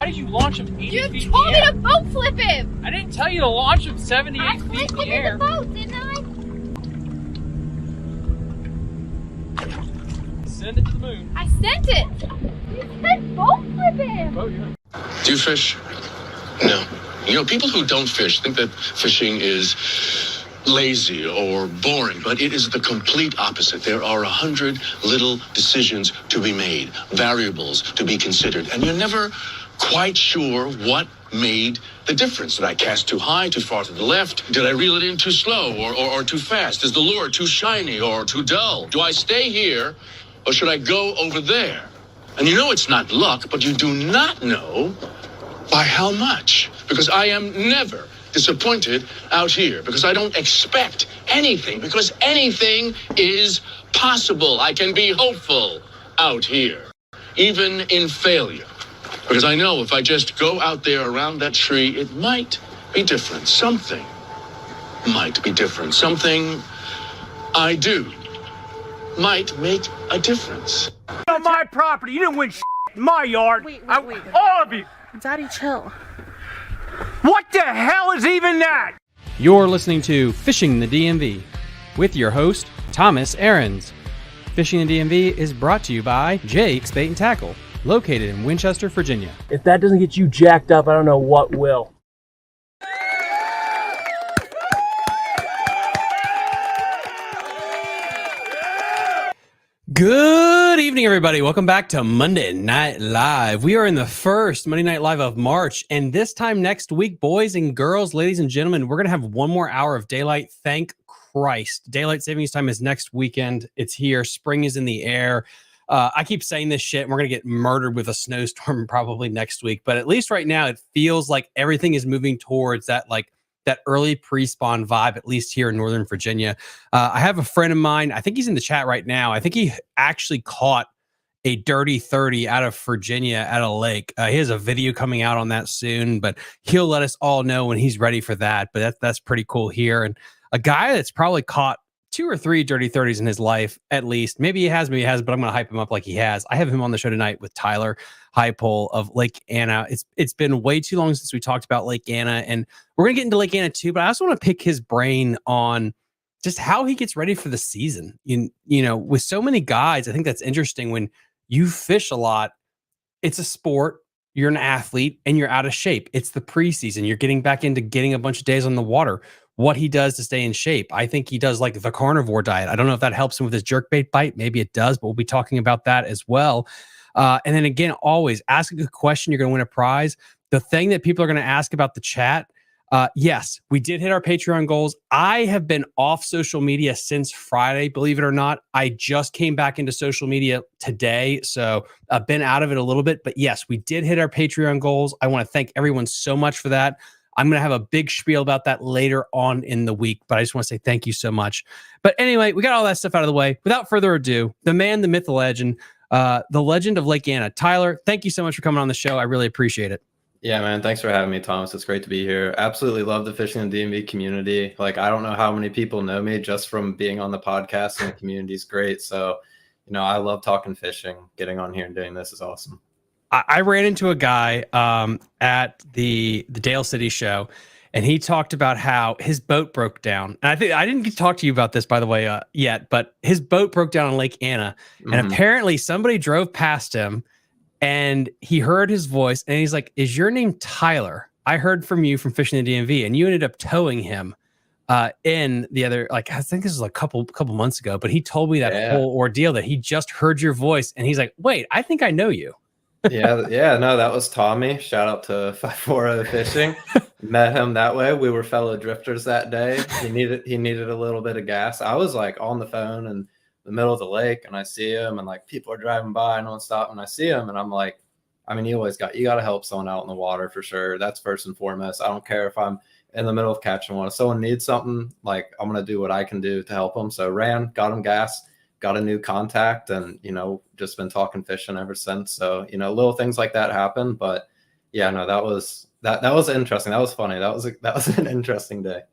Why did you launch him 80 feet in the air? You told me to boat flip him! I didn't tell you to launch him 78 feet in the air. I flipped him in the boat, didn't I? Send it to the moon. I sent it! You said boat flip him! Oh, yeah. Do you fish? No. You know, people who don't fish think that fishing is lazy or boring, but it is the complete opposite. There are 100 little decisions to be made, variables to be considered, and you're never quite sure what made the difference. Did I cast too high, too far to the left? Did I reel it in too slow or too fast? Is the lure too shiny or too dull? Do I stay here or should I go over there? And you know it's not luck, but you do not know by how much. Because I am never, disappointed out here because I don't expect anything, because anything is possible. I can be hopeful out here, even in failure. Because I know if I just go out there around that tree, it might be different. Something might be different. Something I do might make a difference. On my property, you didn't win in my yard. Wait. All of you. Daddy, chill. What the hell is even that? You're listening to Fishing the DMV with your host, Thomas Ahrens. Fishing the DMV is brought to you by Jake's Bait and Tackle, located in Winchester, Virginia. If that doesn't get you jacked up, I don't know what will. Good evening, everybody. Welcome back to Monday Night Live. We are in the first Monday Night Live of March, and this time next week, boys and girls, ladies and gentlemen, we're going to have one more hour of daylight. Thank Christ. Daylight savings time is next weekend. It's here. Spring is in the air. I keep saying this shit, and we're going to get murdered with a snowstorm probably next week, but at least right now, it feels like everything is moving towards that, that early pre-spawn vibe, at least here in Northern Virginia. I have a friend of mine, I think he's in the chat right now. I think he actually caught a dirty 30 out of Virginia at a lake. He has a video coming out on that soon, but he'll let us all know when he's ready for that. But that's pretty cool here. And a guy that's probably caught 2 or 3 dirty 30s in his life, at least. Maybe he has, but I'm going to hype him up like he has. I have him on the show tonight with Tyler Heuple of Lake Anna. It's been way too long since we talked about Lake Anna, and we're going to get into Lake Anna too, but I also want to pick his brain on just how he gets ready for the season. You know, with so many guys, I think that's interesting. When you fish a lot, it's a sport, you're an athlete, and you're out of shape. It's the preseason. You're getting back into getting a bunch of days on the water. What he does to stay in shape. I think he does like the carnivore diet. I don't know if that helps him with his jerkbait bite. Maybe it does, but we'll be talking about that as well. And then again, always ask a good question. You're going to win a prize. The thing that people are going to ask about the chat. Yes, we did hit our Patreon goals. I have been off social media since Friday, believe it or not. I just came back into social media today, so I've been out of it a little bit. But yes, we did hit our Patreon goals. I want to thank everyone so much for that. I'm going to have a big spiel about that later on in the week, but I just want to say thank you so much. But anyway, we got all that stuff out of the way. Without further ado, the man, the myth, the legend of Lake Anna. Tyler, thank you so much for coming on the show. I really appreciate it. Yeah, man. Thanks for having me, Thomas. It's great to be here. Absolutely love the Fishing and DMV community. Like, I don't know how many people know me just from being on the podcast, and the community is great. So, I love talking fishing. Getting on here and doing this is awesome. I ran into a guy at the Dale City show, and he talked about how his boat broke down. And I think I didn't get to talk to you about this, by the way, yet, but his boat broke down on Lake Anna, and apparently somebody drove past him, and he heard his voice, and he's like, "Is your name Tyler? I heard from you from Fishing the DMV," and you ended up towing him in the other, I think this was a couple months ago, but he told me that whole ordeal that he just heard your voice, and he's like, "Wait, I think I know you." Yeah, no, that was Tommy. Shout out to 540 Fishing. Met him that way. We were fellow drifters that day. He needed a little bit of gas. I was like on the phone in the middle of the lake, and I see him, and like people are driving by nonstop, and I see him, and I'm like, I mean, you got to help someone out in the water for sure. That's first and foremost. I don't care if I'm in the middle of catching one. If someone needs something, like, I'm gonna do what I can do to help them. So got him gas. Got a new contact, and just been talking fishing ever since. So little things like that happen, but yeah, no, that was interesting. That was funny. That was an interesting day.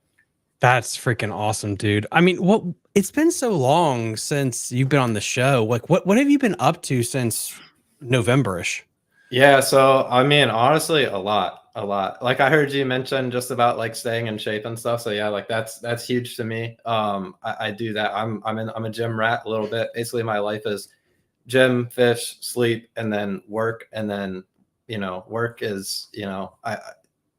That's freaking awesome, dude. I mean, it's been so long since you've been on the show. Like, what have you been up to since November-ish? Yeah, so I mean, honestly, a lot. Like, I heard you mention just about like staying in shape and stuff. So yeah, like that's huge to me. I do that. I'm a gym rat a little bit. Basically, my life is gym, fish, sleep, and then work. And then work is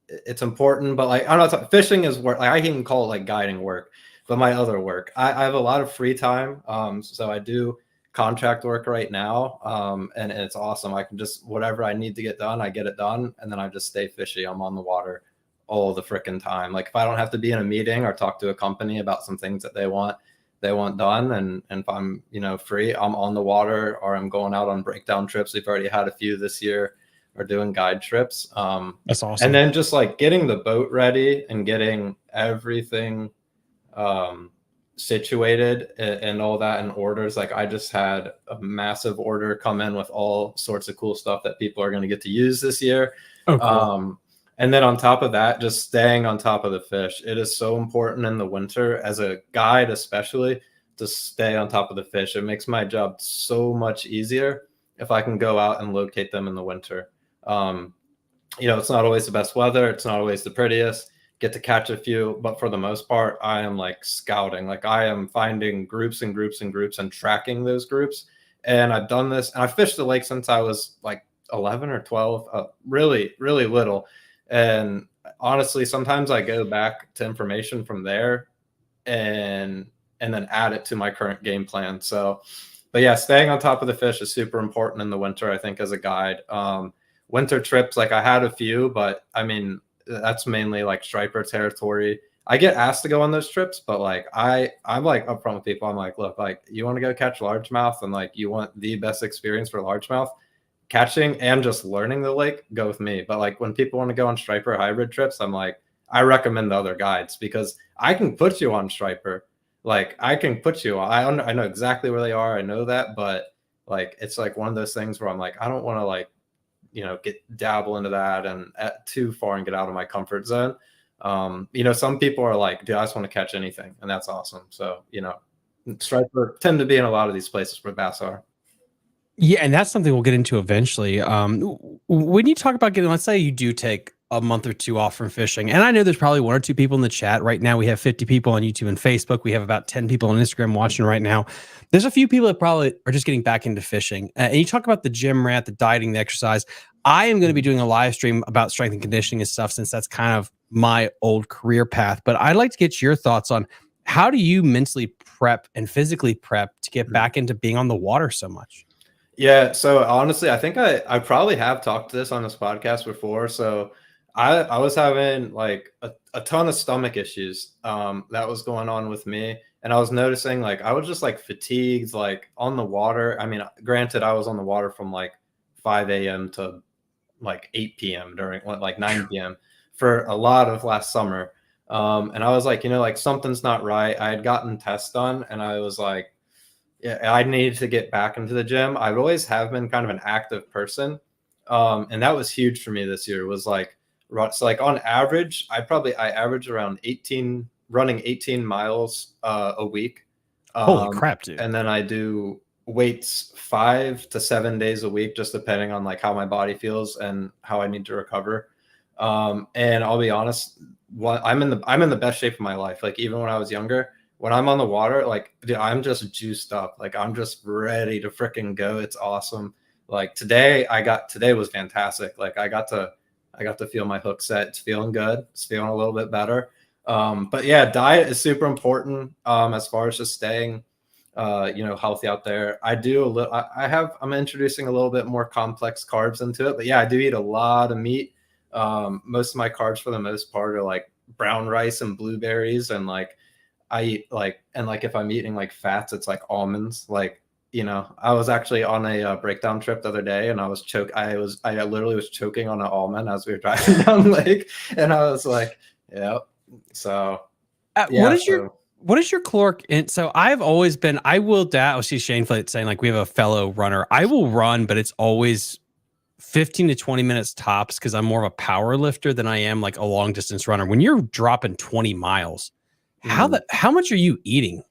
it's important, but like, I don't know, fishing is work. Like, I can call it like guiding work, but my other work, I have a lot of free time. So I do contract work right now, and it's awesome. I can just, whatever I need to get done, I get it done, and then I just stay fishy. I'm on the water all the freaking time. Like, if I don't have to be in a meeting or talk to a company about some things that they want done, and if I'm free, I'm on the water, or I'm going out on breakdown trips. We've already had a few this year. are doing guide trips. That's awesome. And then just like getting the boat ready and getting everything situated and all that in orders. Like I just had a massive order come in with all sorts of cool stuff that people are going to get to use this year. Oh, cool. And then on top of that, just staying on top of the fish. It is so important in the winter as a guide, especially, to stay on top of the fish. It makes my job so much easier if I can go out and locate them in the winter. It's not always the best weather. It's not always the prettiest. Get to catch a few, but for the most part, I am like scouting. Like I am finding groups and groups and groups and tracking those groups. And I've done this, and I fished the lake since I was like 11 or 12, really, really little. And honestly, sometimes I go back to information from there and then add it to my current game plan. So, but yeah, staying on top of the fish is super important in the winter, I think, as a guide. Winter trips, like I had a few, but I mean, that's mainly like striper territory. I get asked to go on those trips, but like I'm like upfront with people. I'm like, look, like you want to go catch largemouth and like you want the best experience for largemouth catching and just learning the lake, go with me. But like when people want to go on striper hybrid trips, I'm like, I recommend the other guides because I can put you on striper. Like I can put you on. I know exactly where they are. I know that, but like it's like one of those things where I'm like, I don't want to like, get dabble into that and too far and get out of my comfort zone. Some people are like, dude, I just want to catch anything, and that's awesome. So striper tend to be in a lot of these places where bass are. Yeah, and that's something we'll get into eventually. When you talk about getting, let's say you do take a month or two off from fishing, and I know there's probably 1 or 2 people in the chat right now. We have 50 people on YouTube and Facebook. We have about 10 people on Instagram watching right now. There's a few people that probably are just getting back into fishing. And you talk about the gym rat, the dieting, the exercise. I am going to be doing a live stream about strength and conditioning and stuff, since that's kind of my old career path. But I'd like to get your thoughts on how do you mentally prep and physically prep to get back into being on the water so much? Yeah. So honestly, I think I probably have talked to this on this podcast before. So I was having like a ton of stomach issues that was going on with me. And I was noticing like I was just like fatigued, like on the water. I mean, granted, I was on the water from like 5 a.m. to like 8 p.m. during like 9 p.m. for a lot of last summer. And I was like, like something's not right. I had gotten tests done and I was like, yeah, I needed to get back into the gym. I always have been kind of an active person. And that was huge for me this year. Was like, so like on average, I average around running 18 miles a week. Holy crap, dude. And then I do weights 5 to 7 days a week, just depending on like how my body feels and how I need to recover. And I'll be honest, I'm in the best shape of my life. Like even when I was younger, when I'm on the water, like dude, I'm just juiced up. Like I'm just ready to freaking go. It's awesome. Like today was fantastic. Like I got to feel my hook set. It's feeling good. It's feeling a little bit better. But yeah, diet is super important as far as just staying healthy out there. I'm introducing a little bit more complex carbs into it, but yeah, I do eat a lot of meat. Most of my carbs for the most part are like brown rice and blueberries, and like I eat if I'm eating like fats, it's like almonds. Like, I was actually on a breakdown trip the other day and I literally was choking on an almond as we were driving down the lake, and I was like, yeah. So what is your caloric in? So I've always been, I see Shane Flate saying like we have a fellow runner. I will run, but it's always 15 to 20 minutes tops because I'm more of a power lifter than I am like a long distance runner. When you're dropping 20 miles, how much are you eating?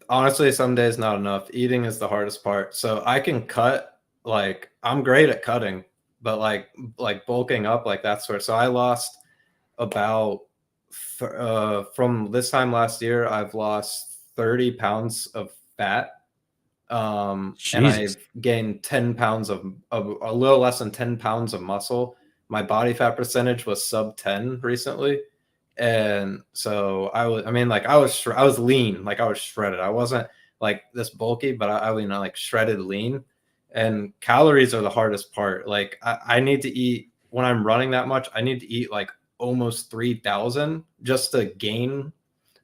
Honestly, some days not enough. Eating is the hardest part. So I can cut, like I'm great at cutting, but like bulking up, like that sort. So I lost about from this time last year, I've lost 30 pounds of fat. And I've gained 10 pounds of a little less than 10 pounds of muscle. My body fat percentage was sub 10 recently. And so I was lean, like I was shredded. I wasn't like this bulky, but I like shredded lean. And calories are the hardest part. Like I need to eat, when I'm running that much, I need to eat like almost 3,000 just to gain.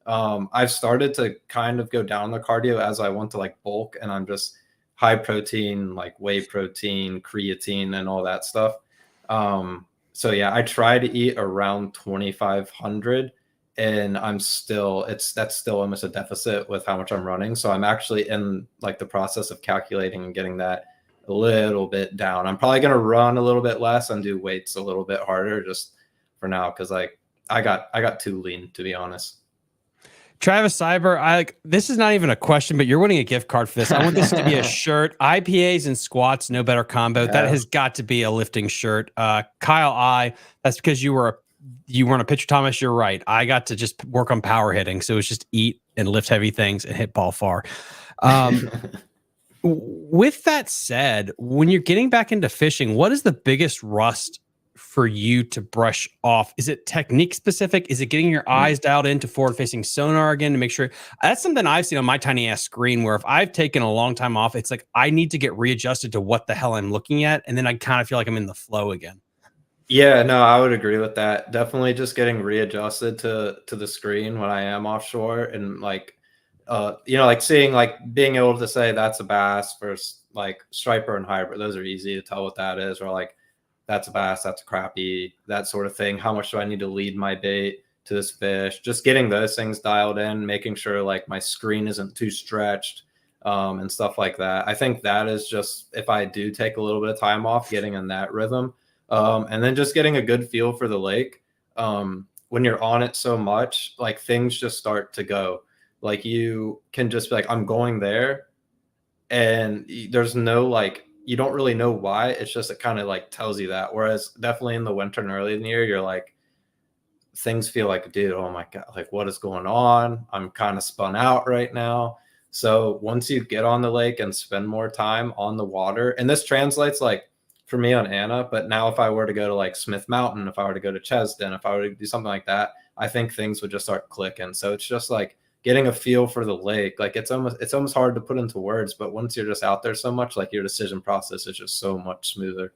I've started to kind of go down the cardio as I want to like bulk, and I'm just high protein, like whey protein, creatine, and all that stuff. So yeah, I try to eat around 2,500, and that's still almost a deficit with how much I'm running. So I'm actually in like the process of calculating and getting that a little bit down. I'm probably gonna run a little bit less and do weights a little bit harder just for now, because like I got too lean, to be honest. Travis Cyber, this is not even a question, but you're winning a gift card for this. I want this to be a shirt. IPAs and squats, no better combo. Yeah. That has got to be a lifting shirt. Kyle that's because you weren't a pitcher, Thomas. You're right. I got to just work on power hitting, so it's just eat and lift heavy things and hit ball far. With that said, when you're getting back into fishing, what is the biggest rust for you to brush off? Is it technique specific? Is it getting your eyes dialed into forward facing sonar again to make sure? That's something I've seen on my tiny ass screen, where if I've taken a long time off, it's like I need to get readjusted to what the hell I'm looking at, and then I kind of feel like I'm in the flow again. Yeah, no, I would agree with that. Definitely just getting readjusted to the screen when I am offshore, and like like seeing, like being able to say that's a bass versus like striper and hybrid. Those are easy to tell what that is, or like that's a bass, that's a crappie, that sort of thing. How much do I need to lead my bait to this fish? Just getting those things dialed in, making sure like my screen isn't too stretched, and stuff like that. I think that is just, if I do take a little bit of time off, getting in that rhythm, and then just getting a good feel for the lake. When you're on it so much, like things just start to go. Like you can just be like, I'm going there, and there's no like, you don't really know why. It's just, it kind of like tells you that. Whereas definitely in the winter and early in the year, you're like, things feel like, dude, oh my God, like what is going on? I'm kind of spun out right now. So once you get on the lake and spend more time on the water, and this translates like for me on Anna, but now if I were to go to like Smith Mountain, if I were to go to Chesden, if I were to do something like that, I think things would just start clicking. So it's just like getting a feel for the lake. Like it's almost hard to put into words, but once you're just out there so much, like your decision process is just so much smoother.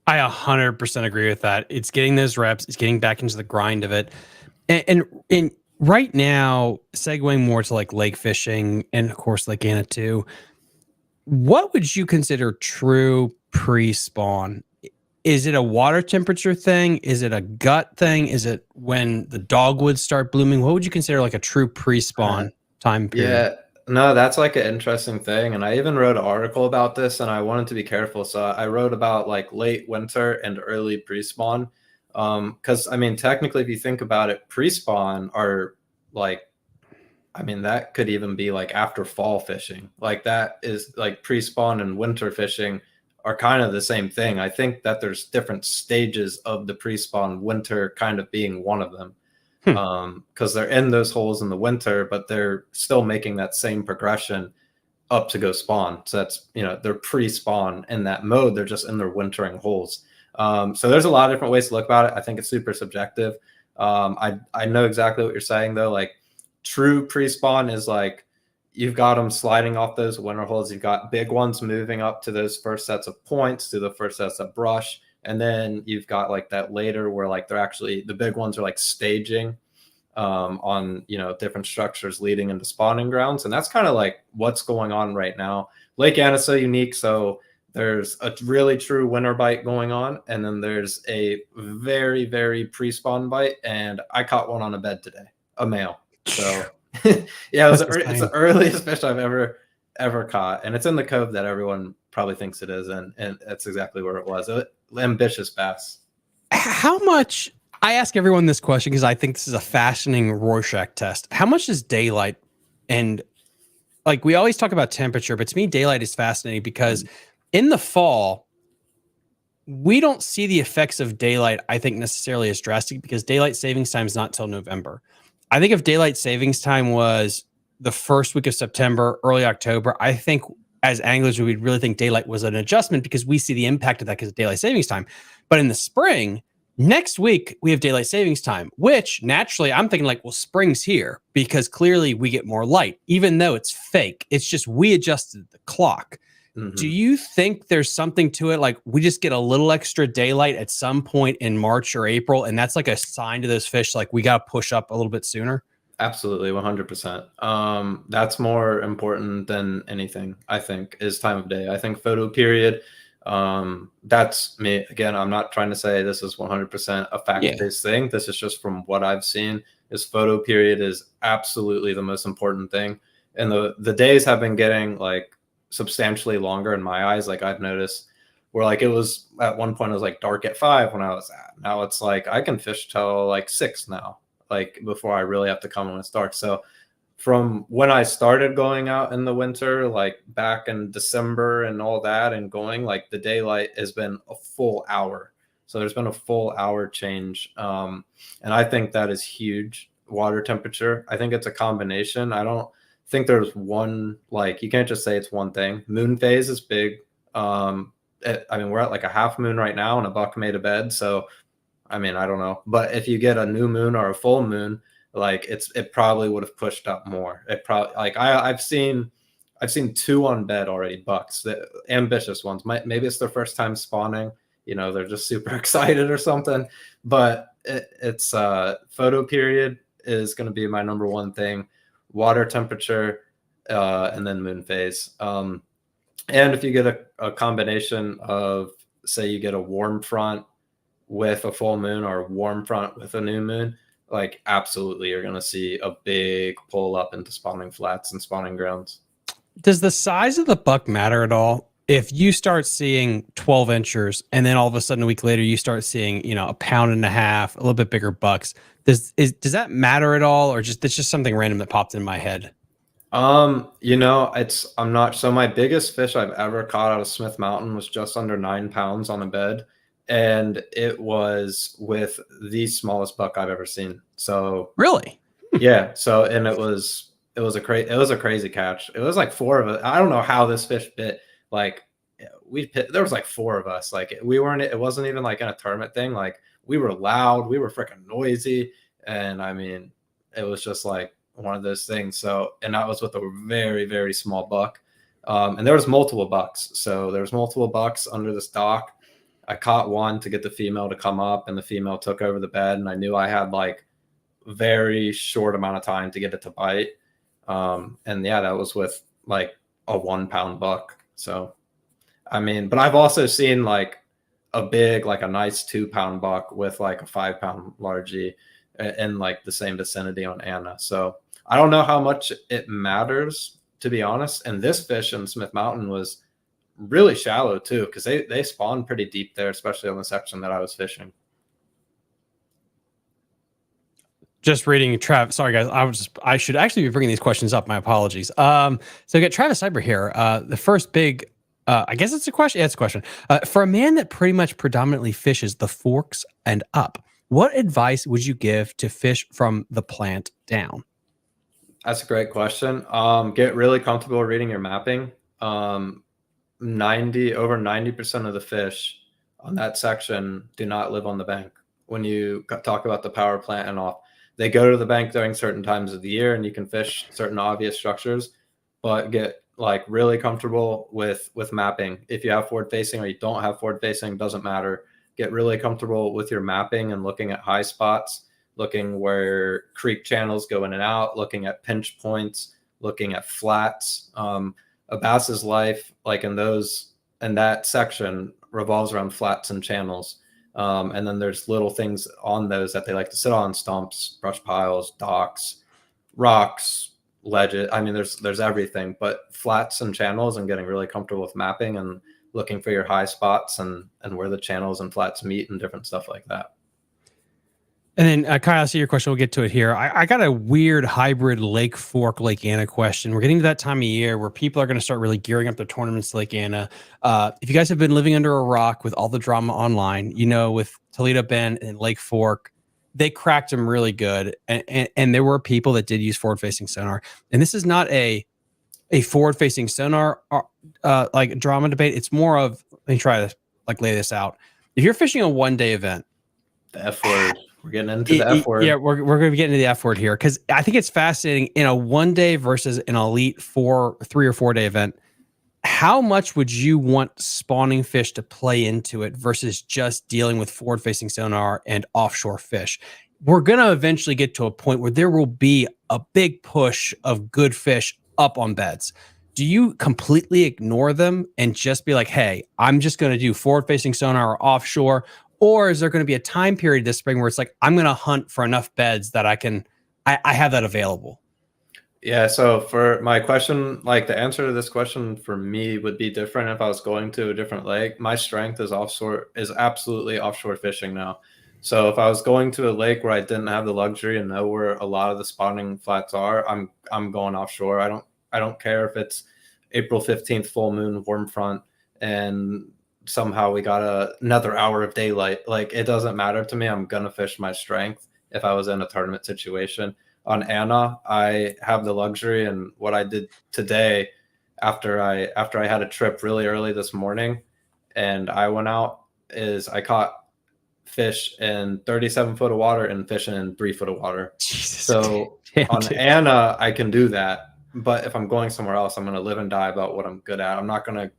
I 100% agree with that. It's getting those reps. It's getting back into the grind of it. And right now, segueing more to like lake fishing and of course Lake Anna too, what would you consider true pre-spawn? Is it a water temperature thing? Is it a gut thing? Is it when the dogwoods start blooming? What would you consider like a true pre-spawn time period? Yeah, no, that's like an interesting thing. And I even wrote an article about this, and I wanted to be careful. So I wrote about like late winter and early pre-spawn. Because I mean, technically, if you think about it, pre-spawn are like, I mean, that could even be like after fall fishing. Like that is like pre-spawn and winter fishing are kind of the same thing. I think that there's different stages of the pre-spawn, winter kind of being one of them. Because they're in those holes in the winter, but they're still making that same progression up to go spawn. So that's, they're pre-spawn in that mode. They're just in their wintering holes. So there's a lot of different ways to look about it. I think it's super subjective. I know exactly what you're saying though. Like true pre-spawn is like, you've got them sliding off those winter holes. You've got big ones moving up to those first sets of points, to the first sets of brush. And then you've got like that later where like they're actually, the big ones are like staging on, different structures leading into spawning grounds. And that's kind of like what's going on right now. Lake Anna is so unique. So there's a really true winter bite going on. And then there's a very, very pre-spawn bite. And I caught one on a bed today, a male. So yeah, it's the earliest fish I've ever caught. And it's in the cove that everyone probably thinks it is. And that's exactly where it was. Ambitious bass. How much, I ask everyone this question because I think this is a fascinating Rorschach test. How much is daylight? And like we always talk about temperature, but to me, daylight is fascinating because in the fall, we don't see the effects of daylight, I think, necessarily as drastic because daylight savings time is not till November. I think if daylight savings time was the first week of September, early October, I think as anglers, we would really think daylight was an adjustment because we see the impact of that because of daylight savings time. But in the spring, next week, we have daylight savings time, which naturally I'm thinking like, well, spring's here because clearly we get more light, even though it's fake. It's just we adjusted the clock. Mm-hmm. Do you think there's something to it? Like we just get a little extra daylight at some point in March or April, and that's like a sign to those fish, like we got to push up a little bit sooner? Absolutely, 100%. That's more important than anything, I think, is time of day. I think photo period, That's me. Again, I'm not trying to say this is 100% a fact-based thing. This is just from what I've seen. Is photo period is absolutely the most important thing. And the days have been getting like substantially longer in my eyes. Like I've noticed where like it was at one point it was like dark at 5 when I was at. Now it's like I can fish till like 6 now, like before I really have to come when it's dark. So from when I started going out in the winter, like back in December and all that, and going like the daylight has been a full hour. So there's been a full hour change. And I think that is huge. Water temperature. I think it's a combination. I don't think there's one, like you can't just say it's one thing. Moon phase is big. I mean, we're at like a half moon right now and a buck made a bed. So, I mean, I don't know. But if you get a new moon or a full moon, like it probably would have pushed up more. It probably like I've seen 2 on bed already, bucks, the ambitious ones. Maybe it's their first time spawning, you know, they're just super excited or something. But it's photo period is going to be my number one thing, water temperature, and then moon phase. And if you get a combination of, say you get a warm front with a full moon or a warm front with a new moon, like absolutely you're going to see a big pull up into spawning flats and spawning grounds. Does the size of the buck matter at all? If you start seeing 12 inchers and then all of a sudden a week later you start seeing, you know, 1.5 pounds, a little bit bigger bucks, does that matter at all, or it's just something random that popped in my head? You know, I'm not, so my biggest fish I've ever caught out of Smith Mountain was just under 9 pounds on a bed. And it was with the smallest buck I've ever seen. So really, yeah. So, and it was a crazy catch. It was like 4 of us. I don't know how this fish bit. Like there was like 4 of us. Like it wasn't even like in a tournament thing. Like we were loud, we were freaking noisy. And I mean, it was just like one of those things. So, and that was with a very, very small buck. And there was multiple bucks. So there was multiple bucks under this dock. I caught one to get the female to come up, and the female took over the bed, and I knew I had like very short amount of time to get it to bite. And yeah, that was with like a 1 pound buck. So, I mean, but I've also seen like a big, like a nice 2 pound buck with like a 5 pound largie in like the same vicinity on Anna. So I don't know how much it matters, to be honest. And this fish in Smith Mountain was really shallow too, because they spawn pretty deep there, especially on the section that I was fishing. Just reading Trav. Sorry guys, I should actually be bringing these questions up. My apologies. So we got Travis Cyber here. The first big, I guess it's a question. Yeah, it's a question. For a man that pretty much predominantly fishes the forks and up, what advice would you give to fish from the plant down? That's a great question. Get really comfortable reading your mapping. Over 90% of the fish on that section do not live on the bank. When you talk about the power plant and off, they go to the bank during certain times of the year, and you can fish certain obvious structures, but get like really comfortable with mapping. If you have forward facing or you don't have forward facing, doesn't matter. Get really comfortable with your mapping and looking at high spots, looking where creek channels go in and out, looking at pinch points, looking at flats. A bass's life, like in that section, revolves around flats and channels. And then there's little things on those that they like to sit on: stumps, brush piles, docks, rocks, ledges. I mean, there's everything, but flats and channels, and getting really comfortable with mapping and looking for your high spots and where the channels and flats meet and different stuff like that. And then, Kyle, I see your question. We'll get to it here. I got a weird hybrid Lake Fork, Lake Anna question. We're getting to that time of year where people are going to start really gearing up their tournaments to Lake Anna. If you guys have been living under a rock with all the drama online, you know, with Toledo Bend and Lake Fork, they cracked them really good. And there were people that did use forward-facing sonar. And this is not a forward-facing sonar like drama debate. It's more of, let me try to like lay this out. If you're fishing a one-day event, the F word. We're getting into the F word. Yeah, we're going to be getting into the F word here, because I think it's fascinating in a 1 day versus an elite 3 or 4 day event. How much would you want spawning fish to play into it versus just dealing with forward facing sonar and offshore fish? We're going to eventually get to a point where there will be a big push of good fish up on beds. do you completely ignore them and just be like, hey, I'm just going to do forward facing sonar or offshore? Or is there going to be a time period this spring where it's like, I'm going to hunt for enough beds that I have that available? Yeah, so for my question, like the answer to this question for me would be different if I was going to a different lake. My strength is absolutely offshore fishing now. So if I was going to a lake where I didn't have the luxury and know where a lot of the spawning flats are, I'm going offshore. I don't care if it's April 15th full moon warm front and somehow we got another hour of daylight. Like it doesn't matter to me. I'm gonna fish my strength if I was in a tournament situation. On Anna, I have the luxury, and what I did today after I had a trip really early this morning and I went out is I caught fish in 37 foot of water and fish in 3 foot of water. Jesus. So on Anna, I can do that. But if I'm going somewhere else, I'm going to live and die about what I'm good at. I'm not going to,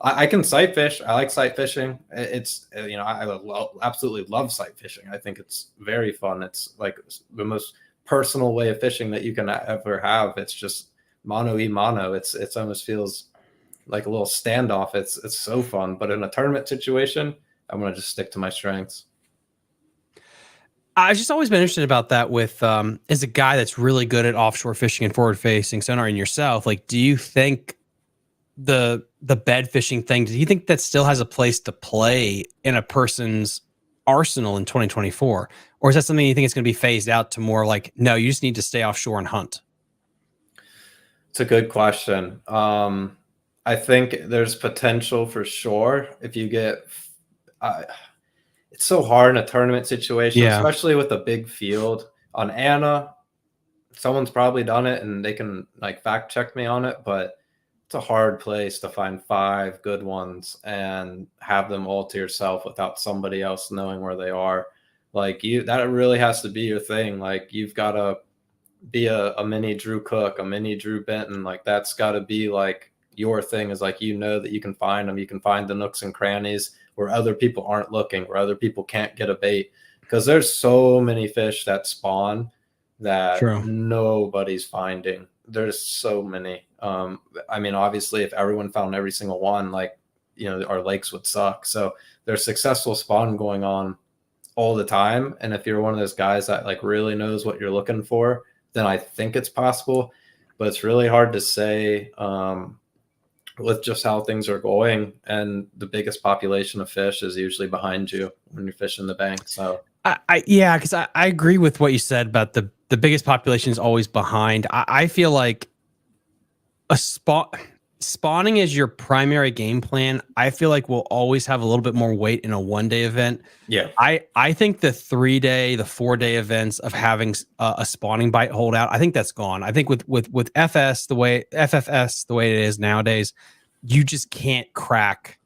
I can sight fish. I like sight fishing. It's, I absolutely love sight fishing. I think it's very fun. It's like the most personal way of fishing that you can ever have. It's just mano y mano. It's almost feels like a little standoff. It's so fun. But in a tournament situation, I'm going to just stick to my strengths. I've just always been interested about that with as a guy that's really good at offshore fishing and forward facing sonar and yourself, like, do you think the bed fishing thing, do you think that still has a place to play in a person's arsenal in 2024? Or is that something you think it's going to be phased out to more like, no, you just need to stay offshore and hunt? It's a good question. I think there's potential for sure if you get it's so hard in a tournament situation, especially with a big field. On Anna, someone's probably done it and they can like fact check me on it, but it's a hard place to find 5 good ones and have them all to yourself without somebody else knowing where they are. Like that really has to be your thing. Like you've got to be a mini Drew Cook, a mini Drew Benton. Like that's got to be like your thing, is like, you know, that you can find them. You can find the nooks and crannies where other people aren't looking, where other people can't get a bait, because there's so many fish that spawn that nobody's finding. There's so many. I mean, obviously, if everyone found every single one, like, you know, our lakes would suck. So there's successful spawn going on all the time. And if you're one of those guys that like really knows what you're looking for, then I think it's possible. But it's really hard to say with just how things are going, and the biggest population of fish is usually behind you when you're fishing the bank. So yeah, because I agree with what you said about the biggest population is always behind. I feel like spawning is your primary game plan. I feel like we'll always have a little bit more weight in a one-day event. Yeah, I think the 3-day, the 4-day events of having a spawning bite holdout, I think that's gone. I think with FFS the way it is nowadays, you just can't crack.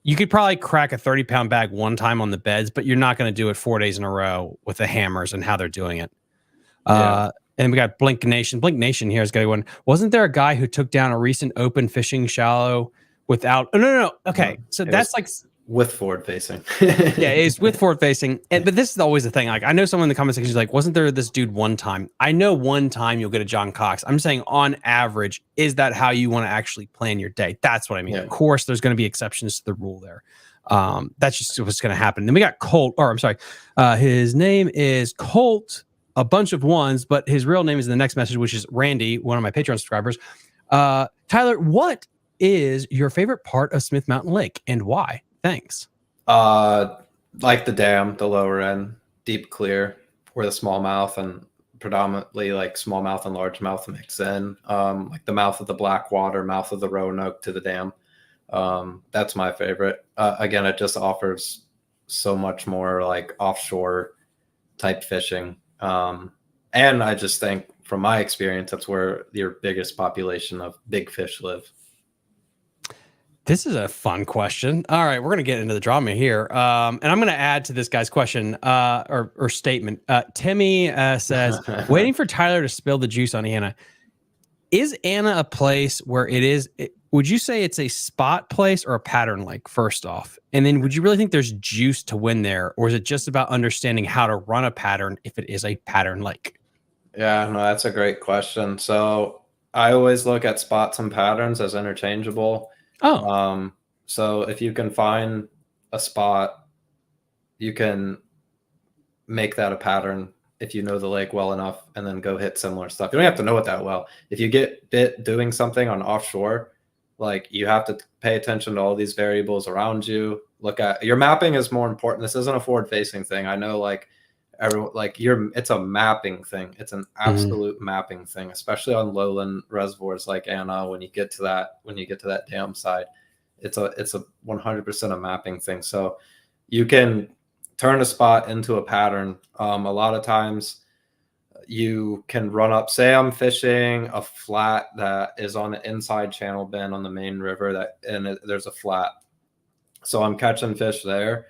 You could probably crack a 30-pound bag one time on the beds, but you're not going to do it 4 days in a row with the hammers and how they're doing it. And we got Blink Nation. Blink Nation here is going one. Wasn't there a guy who took down a recent open fishing shallow without? Oh, no. Okay, so that's like with forward facing. Yeah, it's with forward facing. But this is always the thing. Like, I know someone in the comment section is like, wasn't there this dude one time? I know one time you'll get a John Cox. I'm saying on average, is that how you want to actually plan your day? That's what I mean. Yeah. Of course, there's going to be exceptions to the rule there. That's just what's going to happen. Then we got Colt, or I'm sorry, his name is Colt, a bunch of ones, but his real name is in the next message, which is Randy, one of my Patreon subscribers. Tyler, what is your favorite part of Smith Mountain Lake and why? Thanks. Like the dam, the lower end, deep clear, where the smallmouth and predominantly like smallmouth and largemouth mix in. Like the mouth of the Blackwater, mouth of the Roanoke to the dam. That's my favorite. Again, it just offers so much more like offshore type fishing. And I just think from my experience, that's where your biggest population of big fish live. This is a fun question. All right, we're going to get into the drama here. And I'm going to add to this guy's question or statement. Timmy says, waiting for Tyler to spill the juice on Anna. Is Anna a place where would you say it's a spot place or a pattern lake, first off? And then would you really think there's juice to win there? Or is it just about understanding how to run a pattern if it is a pattern lake? Yeah, no, that's a great question. So I always look at spots and patterns as interchangeable. Oh, So if you can find a spot, you can make that a pattern if you know the lake well enough, and then go hit similar stuff. You don't have to know it that well. If you get bit doing something on offshore, like, you have to pay attention to all these variables around you. Look at your mapping is more important. This isn't a forward facing thing. I know, like, everyone, like, it's a mapping thing. It's an absolute mapping thing, especially on lowland reservoirs like Anna. When you get to that dam side, it's a 100% a mapping thing. So you can turn a spot into a pattern. A lot of times you can run up, say I'm fishing a flat that is on the inside channel bend on the main river, there's a flat. So I'm catching fish there.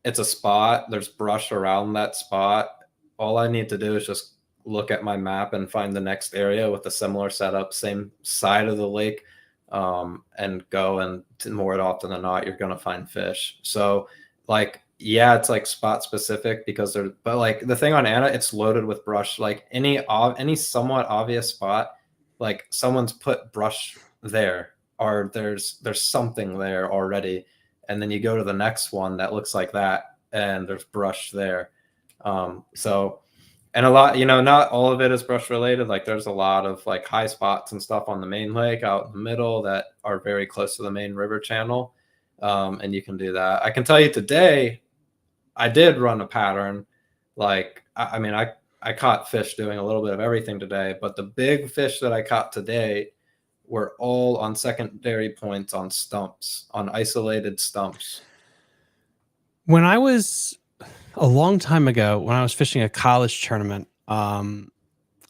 It's a spot. There's brush around that spot. All I need to do is just look at my map and find the next area with a similar setup, same side of the lake, and go, and more often than not, you're going to find fish. So, like, yeah, it's like spot specific because but like the thing on Anna, it's loaded with brush. Like any somewhat obvious spot, like someone's put brush there, or there's something there already. And then you go to the next one that looks like that, and there's brush there. So, and a lot, not all of it is brush related. Like, there's a lot of like high spots and stuff on the main lake out in the middle that are very close to the main river channel. And you can do that. I can tell you today, I did run a pattern. Like, I caught fish doing a little bit of everything today, but the big fish that I caught today were all on secondary points, on stumps, on isolated stumps. when I was a long time ago, when I was fishing a college tournament, I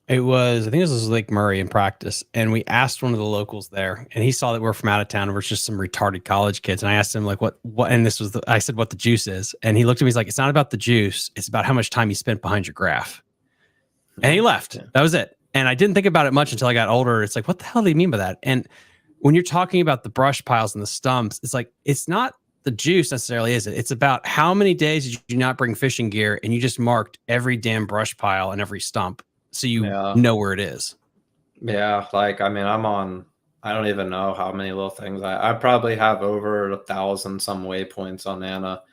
think it was Lake Murray in practice, and we asked one of the locals there, and he saw that we're from out of town, and we're just some retarded college kids. And I asked him like, what, and I said what the juice is, and he looked at me, he's like, it's not about the juice, it's about how much time you spent behind your graph. And he left. That was it. And I didn't think about it much until I got older. It's like, what the hell do you mean by that? And when you're talking about the brush piles and the stumps, it's like, it's not the juice necessarily, is it? It's about how many days did you not bring fishing gear, and you just marked every damn brush pile and every stump, so you know where it is. Yeah, like, I don't even know how many little things. I probably have over 1,000 some waypoints on Anna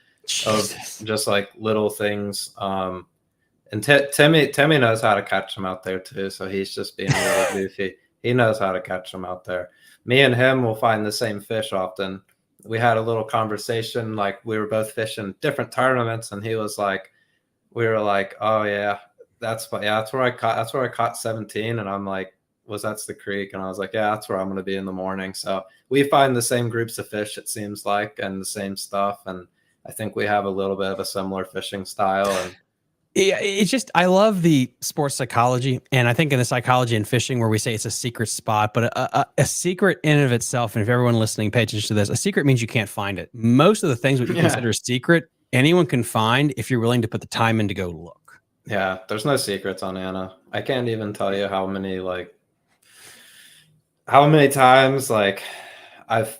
of just like little things. And Timmy knows how to catch them out there too, so he's just being really goofy. He knows how to catch them out there. Me and him will find the same fish often. We had a little conversation, like we were both fishing different tournaments, and he was like, we were like, oh yeah, that's where I caught 17. And I'm like, that's the creek? And I was like, yeah, that's where I'm going to be in the morning. So we find the same groups of fish, it seems like, and the same stuff. And I think we have a little bit of a similar fishing style. And yeah, it's just, I love the sports psychology, and I think in the psychology in fishing where we say it's a secret spot, but a secret in and of itself, and if everyone listening pay attention to this, a secret means you can't find it. Most of the things what you consider a secret, anyone can find if you're willing to put the time in to go look. Yeah, there's no secrets on Anna. I can't even tell you how many times, like, I've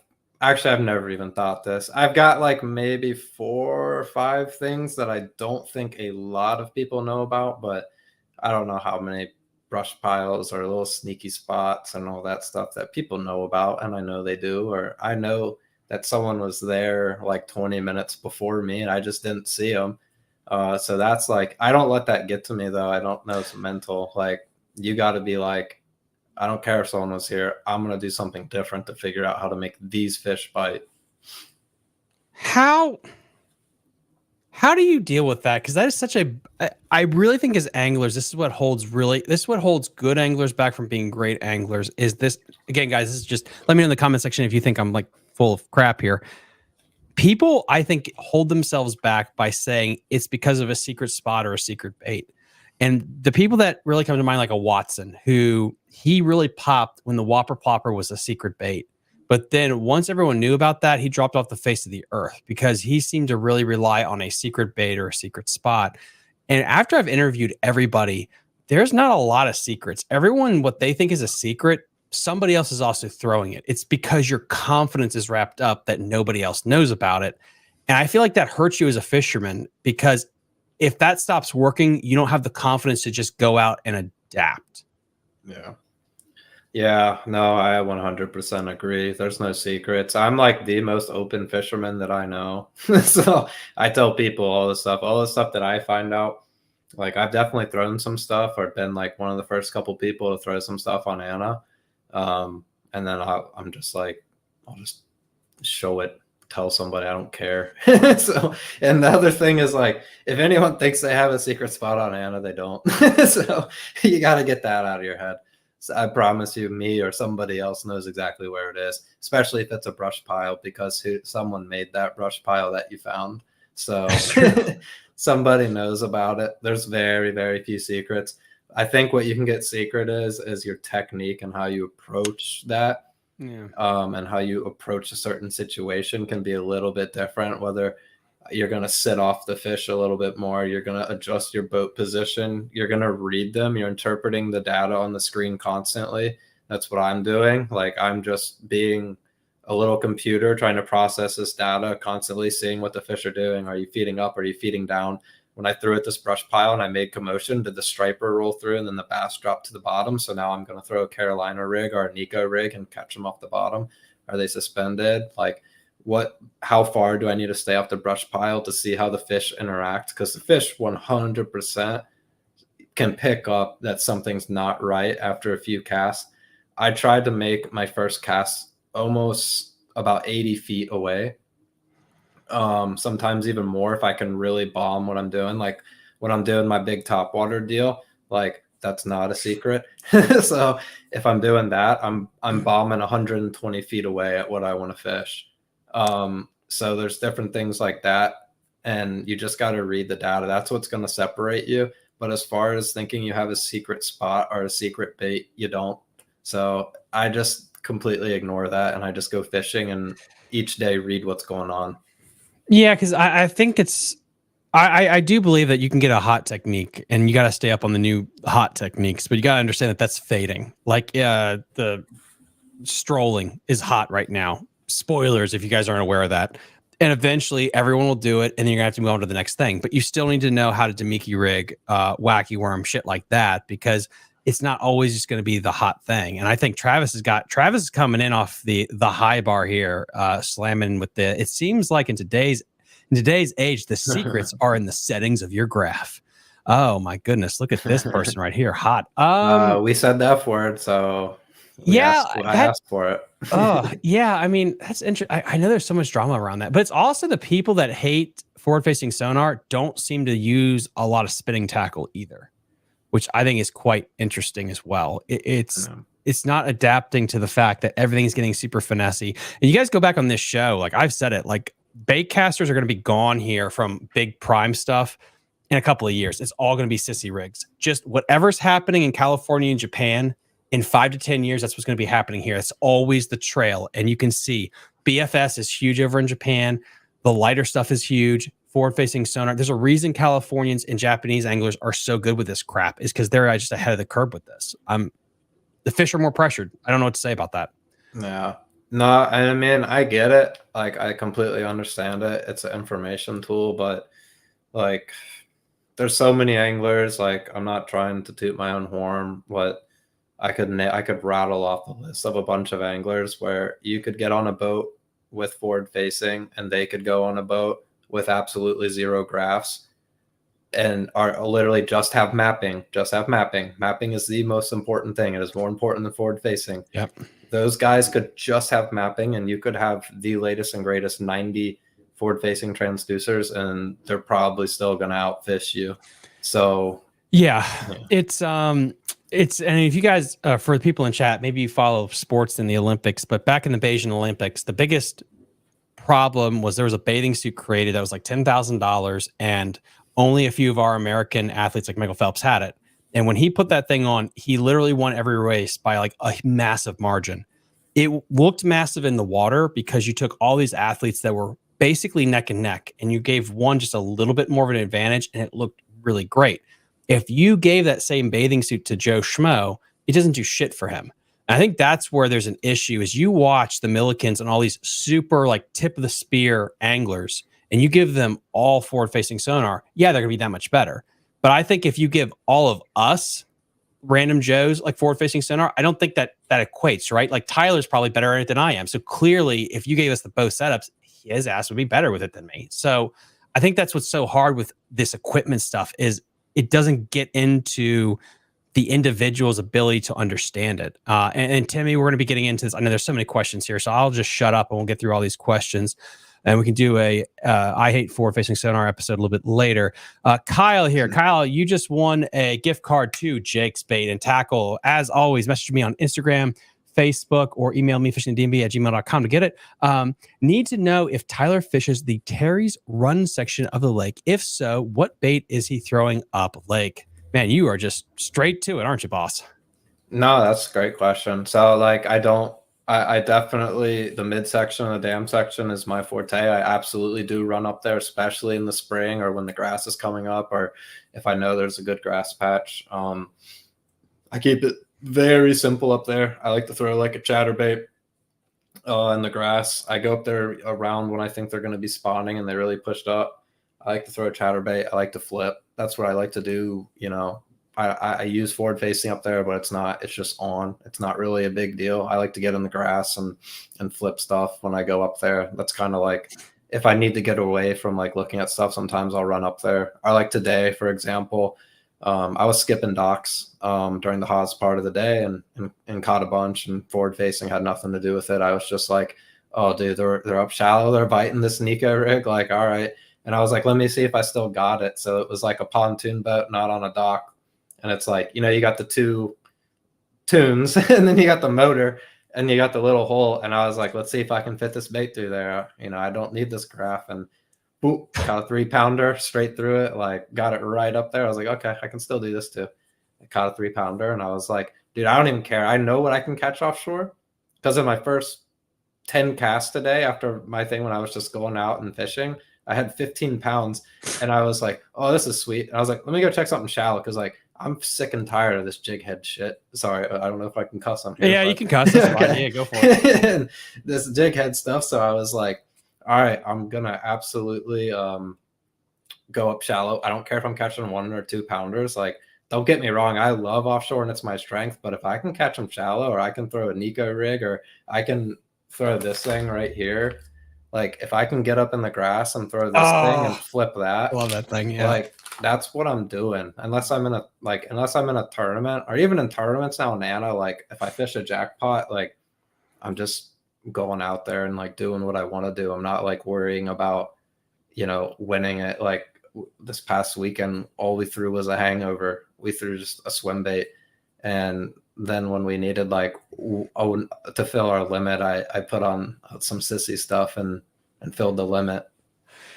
never even thought this. I've got like maybe 4 or 5 things that I don't think a lot of people know about, but I don't know how many brush piles or little sneaky spots and all that stuff that people know about, and I know they do, or I know that someone was there like 20 minutes before me and I just didn't see them. So that's like, I don't let that get to me though. I don't know, it's mental. Like, you got to be like, I don't care if someone was here, I'm going to do something different to figure out how to make these fish bite. How do you deal with that? Because that is such I really think as anglers, this is what holds good anglers back from being great anglers. Is this, again, guys, this is just, let me know in the comment section if you think I'm like full of crap here. People, I think, hold themselves back by saying it's because of a secret spot or a secret bait. And the people that really come to mind, like a Watson, who he really popped when the Whopper Plopper was a secret bait. But then once everyone knew about that, he dropped off the face of the earth because he seemed to really rely on a secret bait or a secret spot. And after I've interviewed everybody, there's not a lot of secrets. Everyone, what they think is a secret, somebody else is also throwing it. It's because your confidence is wrapped up that nobody else knows about it. And I feel like that hurts you as a fisherman, because if that stops working, you don't have the confidence to just go out and adapt. Yeah. Yeah, no, I 100% agree. There's no secrets. I'm like the most open fisherman that I know. So I tell people all the stuff that I find out. Like I've definitely thrown some stuff or been like one of the first couple people to throw some stuff on Anna. And then I'm just like, I'll just show it, tell somebody I don't care. So, and the other thing is like, if anyone thinks they have a secret spot on Anna, they don't. So you got to get that out of your head. So I promise you, me or somebody else knows exactly where it is, especially if it's a brush pile, because someone made that brush pile that you found. So somebody knows about it. There's very, very few secrets. I think what you can get secret is your technique and how you approach that. Yeah. And how you approach a certain situation can be a little bit different, whether you're going to sit off the fish a little bit more, you're going to adjust your boat position, you're going to read them, you're interpreting the data on the screen constantly. That's what I'm doing. Like I'm just being a little computer trying to process this data, constantly seeing what the fish are doing. Are you feeding up? Are you feeding down? When I threw at this brush pile and I made commotion, did the striper roll through and then the bass drop to the bottom? So now I'm going to throw a Carolina rig or a Nico rig and catch them off the bottom. Are they suspended? Like how far do I need to stay off the brush pile to see how the fish interact? Because the fish 100% can pick up that something's not right after a few casts. I tried to make my first cast almost about 80 feet away. Sometimes even more if I can really bomb what I'm doing. Like when I'm doing my big top water deal, like that's not a secret. So if I'm doing that, I'm bombing 120 feet away at what I want to fish. So there's different things like that, and you just got to read the data. That's what's going to separate you. But as far as thinking you have a secret spot or a secret bait, you don't. So I just completely ignore that, and I just go fishing and each day read what's going on. Yeah, because I think I do believe that you can get a hot technique and you got to stay up on the new hot techniques, but you got to understand that that's fading. Like the strolling is hot right now. Spoilers if you guys aren't aware of that. And eventually everyone will do it and then you're going to have to move on to the next thing. But you still need to know how to Demiki rig, wacky worm, shit like that, because it's not always just going to be the hot thing. And I think Travis is coming in off the high bar here, slamming with it seems like in today's age, the secrets are in the settings of your graph. Oh my goodness. Look at this person right here. Hot. We said the F word, so I asked for it. Oh yeah. I mean, that's interesting. I know there's so much drama around that, but it's also the people that hate forward facing sonar don't seem to use a lot of spinning tackle either, which I think is quite interesting as well. It's not adapting to the fact that everything's getting super finessey. And you guys go back on this show, like I've said it, like bait casters are going to be gone here from big prime stuff in a couple of years. It's all going to be sissy rigs. Just whatever's happening in California and Japan in 5 to 10 years, that's what's going to be happening here. It's always the trail. And you can see BFS is huge over in Japan. The lighter stuff is huge. Forward-facing sonar. There's a reason Californians and Japanese anglers are so good with this crap is because they're just ahead of the curve with this. The fish are more pressured. I don't know what to say about that. Yeah. No, I mean, I get it. Like, I completely understand it. It's an information tool, but like, there's so many anglers. Like, I'm not trying to toot my own horn, but I could rattle off the list of a bunch of anglers where you could get on a boat with forward-facing, and they could go on a boat with absolutely zero graphs and are literally just have mapping. Mapping is the most important thing. It is more important than forward facing. Yep. Those guys could just have mapping, and you could have the latest and greatest 90 forward facing transducers, and they're probably still going to outfish you. So yeah. It's and if you guys, for the people in chat, maybe you follow sports in the Olympics, but back in the Beijing Olympics, the biggest problem was there was a bathing suit created that was like $10,000, and only a few of our American athletes like Michael Phelps had it. And when he put that thing on, he literally won every race by like a massive margin. It looked massive in the water because you took all these athletes that were basically neck and neck, and you gave one just a little bit more of an advantage, and it looked really great. If you gave that same bathing suit to Joe Schmo, it doesn't do shit for him. I think that's where there's an issue is you watch the Millikins and all these super like tip of the spear anglers and you give them all forward facing sonar. Yeah, they're gonna be that much better. But I think if you give all of us random Joes like forward facing sonar, I don't think that equates, right? Like Tyler's probably better at it than I am. So clearly, if you gave us the both setups, his ass would be better with it than me. So I think that's what's so hard with this equipment stuff is it doesn't get into the individual's ability to understand it. And Timmy, we're going to be getting into this. I know there's so many questions here, so I'll just shut up and we'll get through all these questions. And we can do a I hate forward facing sonar episode a little bit later. Kyle here. Kyle, you just won a gift card to Jake's Bait and Tackle. As always, message me on Instagram, Facebook, or email me fishingdmb@gmail.com to get it. Need to know if Tyler fishes the Terry's Run section of the lake. If so, what bait is he throwing up lake? Man, you are just straight to it, aren't you, boss? No, that's a great question. So like I definitely, the midsection and the dam section is my forte. I absolutely do run up there, especially in the spring or when the grass is coming up, or if I know there's a good grass patch. I keep it very simple up there. I like to throw like a chatterbait in the grass. I go up there around when I think they're going to be spawning and they really pushed up. I like to throw a chatterbait. I like to flip. That's what I like to do. You know, I use forward facing up there, but it's just on. It's not really a big deal. I like to get in the grass and flip stuff when I go up there. That's kind of like, if I need to get away from like looking at stuff, sometimes I'll run up there. I like today, for example, I was skipping docks during the hottest part of the day and caught a bunch, and forward facing had nothing to do with it. I was just like, oh dude, they're up shallow. They're biting this Nico rig. Like, all right. And I was like, let me see if I still got it. So it was like a pontoon boat, not on a dock. And it's like, you know, you got the two tunes and then you got the motor and you got the little hole. And I was like, let's see if I can fit this bait through there. You know, I don't need this graph. And boop, got a 3-pounder straight through it. Like, got it right up there. I was like, okay, I can still do this too. I caught a 3-pounder and I was like, dude, I don't even care. I know what I can catch offshore because of my first 10 casts today after my thing when I was just going out and fishing. I had 15 pounds and I was like, oh, this is sweet. And I was like, let me go check something shallow because like I'm sick and tired of this jig head shit. Sorry, I don't know if I can cuss on here. Yeah, you can cuss. That's fine. Yeah, go for it. This jig head stuff. So I was like, all right, I'm going to absolutely go up shallow. I don't care if I'm catching 1 or 2 pounders. Like, don't get me wrong. I love offshore and it's my strength. But if I can catch them shallow, or I can throw a Nico rig, or I can throw this thing right here. Like, if I can get up in the grass and throw this thing and flip that, I love that thing. Yeah, like that's what I'm doing. Unless I'm in a tournament, or even in tournaments now, Nana. Like, if I fish a jackpot, like I'm just going out there and like doing what I want to do. I'm not like worrying about, you know, winning it. Like this past weekend, all we threw was a hangover. We threw just a swim bait, and then when we needed like to fill our limit, I put on some sissy stuff and filled the limit.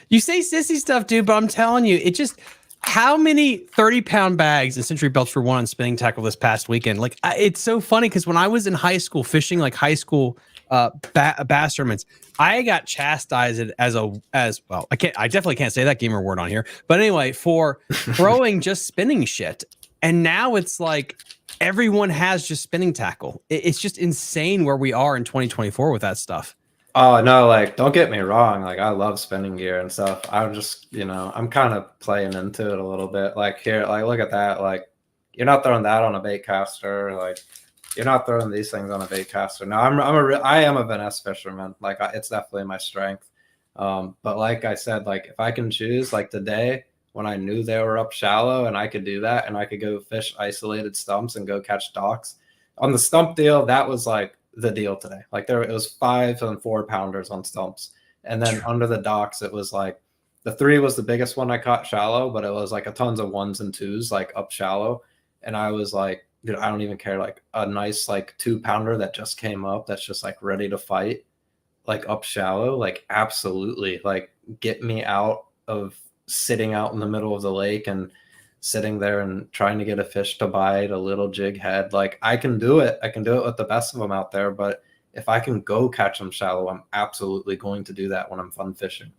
You say sissy stuff, dude, but I'm telling you, it just, how many 30-pound bags and Century Belts for one on spinning tackle this past weekend? Like, it's so funny because when I was in high school fishing, like high school bass tournaments, I got chastised as well. I definitely can't say that gamer word on here, but anyway, for throwing just spinning shit. And now it's like everyone has just spinning tackle. It's just insane where we are in 2024 with that stuff. Oh no, like don't get me wrong. Like I love spinning gear and stuff. I'm just, you know, I'm kind of playing into it a little bit. Like here, like look at that. Like you're not throwing that on a bait caster. Like you're not throwing these things on a bait caster. No, I am a finesse fisherman. Like it's definitely my strength. But like I said, like if I can choose, like today, when I knew they were up shallow and I could do that and I could go fish isolated stumps and go catch docks. On the stump deal, that was like the deal today. Like it was 5 and 4 pounders on stumps. And then under the docks, it was like the 3 was the biggest one I caught shallow, but it was like a tons of 1s and 2s, like up shallow. And I was like, dude, I don't even care. Like a nice like 2-pounder that just came up that's just like ready to fight, like up shallow, like absolutely, like get me out of sitting out in the middle of the lake and sitting there and trying to get a fish to bite a little jig head. Like I can do it. I can do it with the best of them out there. But if I can go catch them shallow, I'm absolutely going to do that when I'm fun fishing.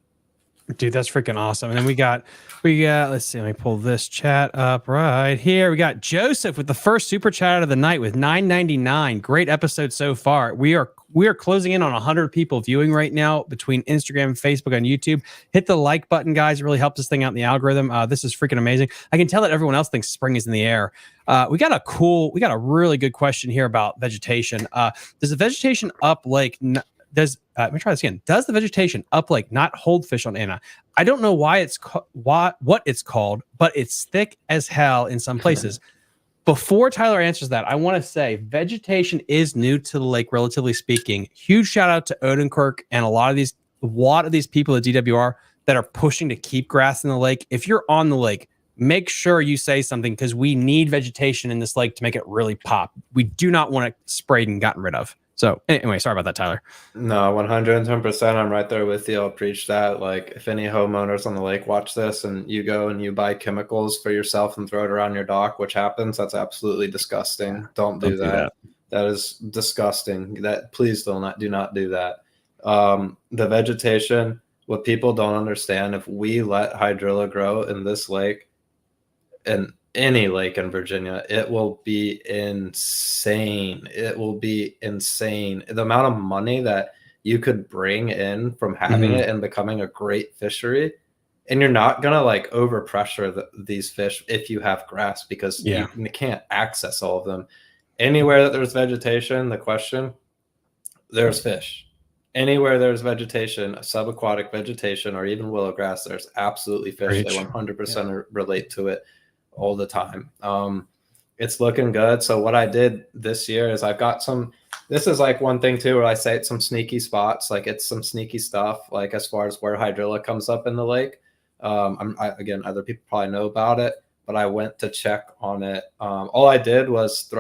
Dude, that's freaking awesome. And then we got, let's see, let me pull this chat up right here. We got Joseph with the first super chat of the night with $9.99. Great episode so far. We are closing in on 100 people viewing right now between Instagram, Facebook, and YouTube. Hit the like button, guys. It really helps this thing out in the algorithm. This is freaking amazing. I can tell that everyone else thinks spring is in the air. We got a really good question here about vegetation. Does the vegetation up lake let me try this again. Does the vegetation up lake not hold fish on Anna? I don't know why it's what it's called, but it's thick as hell in some places. Before Tyler answers that, I want to say vegetation is new to the lake, relatively speaking. Huge shout out to Odenkirk and a lot of these people at DWR that are pushing to keep grass in the lake. If you're on the lake, make sure you say something because we need vegetation in this lake to make it really pop. We do not want it sprayed and gotten rid of. So anyway, sorry about that, Tyler. No, 110%. I'm right there with you. I'll preach that. Like, if any homeowners on the lake watch this and you go and you buy chemicals for yourself and throw it around your dock, which happens, that's absolutely disgusting. Don't do that. That is disgusting. Please do not do that. The vegetation, what people don't understand, if we let hydrilla grow in this lake, and any lake in Virginia, it will be insane. It will be insane. The amount of money that you could bring in from having it and becoming a great fishery. And you're not going to like overpressure these fish if you have grass because you can't access all of them. Anywhere that there's vegetation, there's fish. Anywhere there's vegetation, subaquatic vegetation, or even willow grass, there's absolutely fish. They 100% relate to it all the time. It's looking good. So what I did this year is I've got this is like one thing too, where I say it's some sneaky spots, like it's some sneaky stuff, like as far as where hydrilla comes up in the lake. Again, other people probably know about it, but I went to check on it. All I did was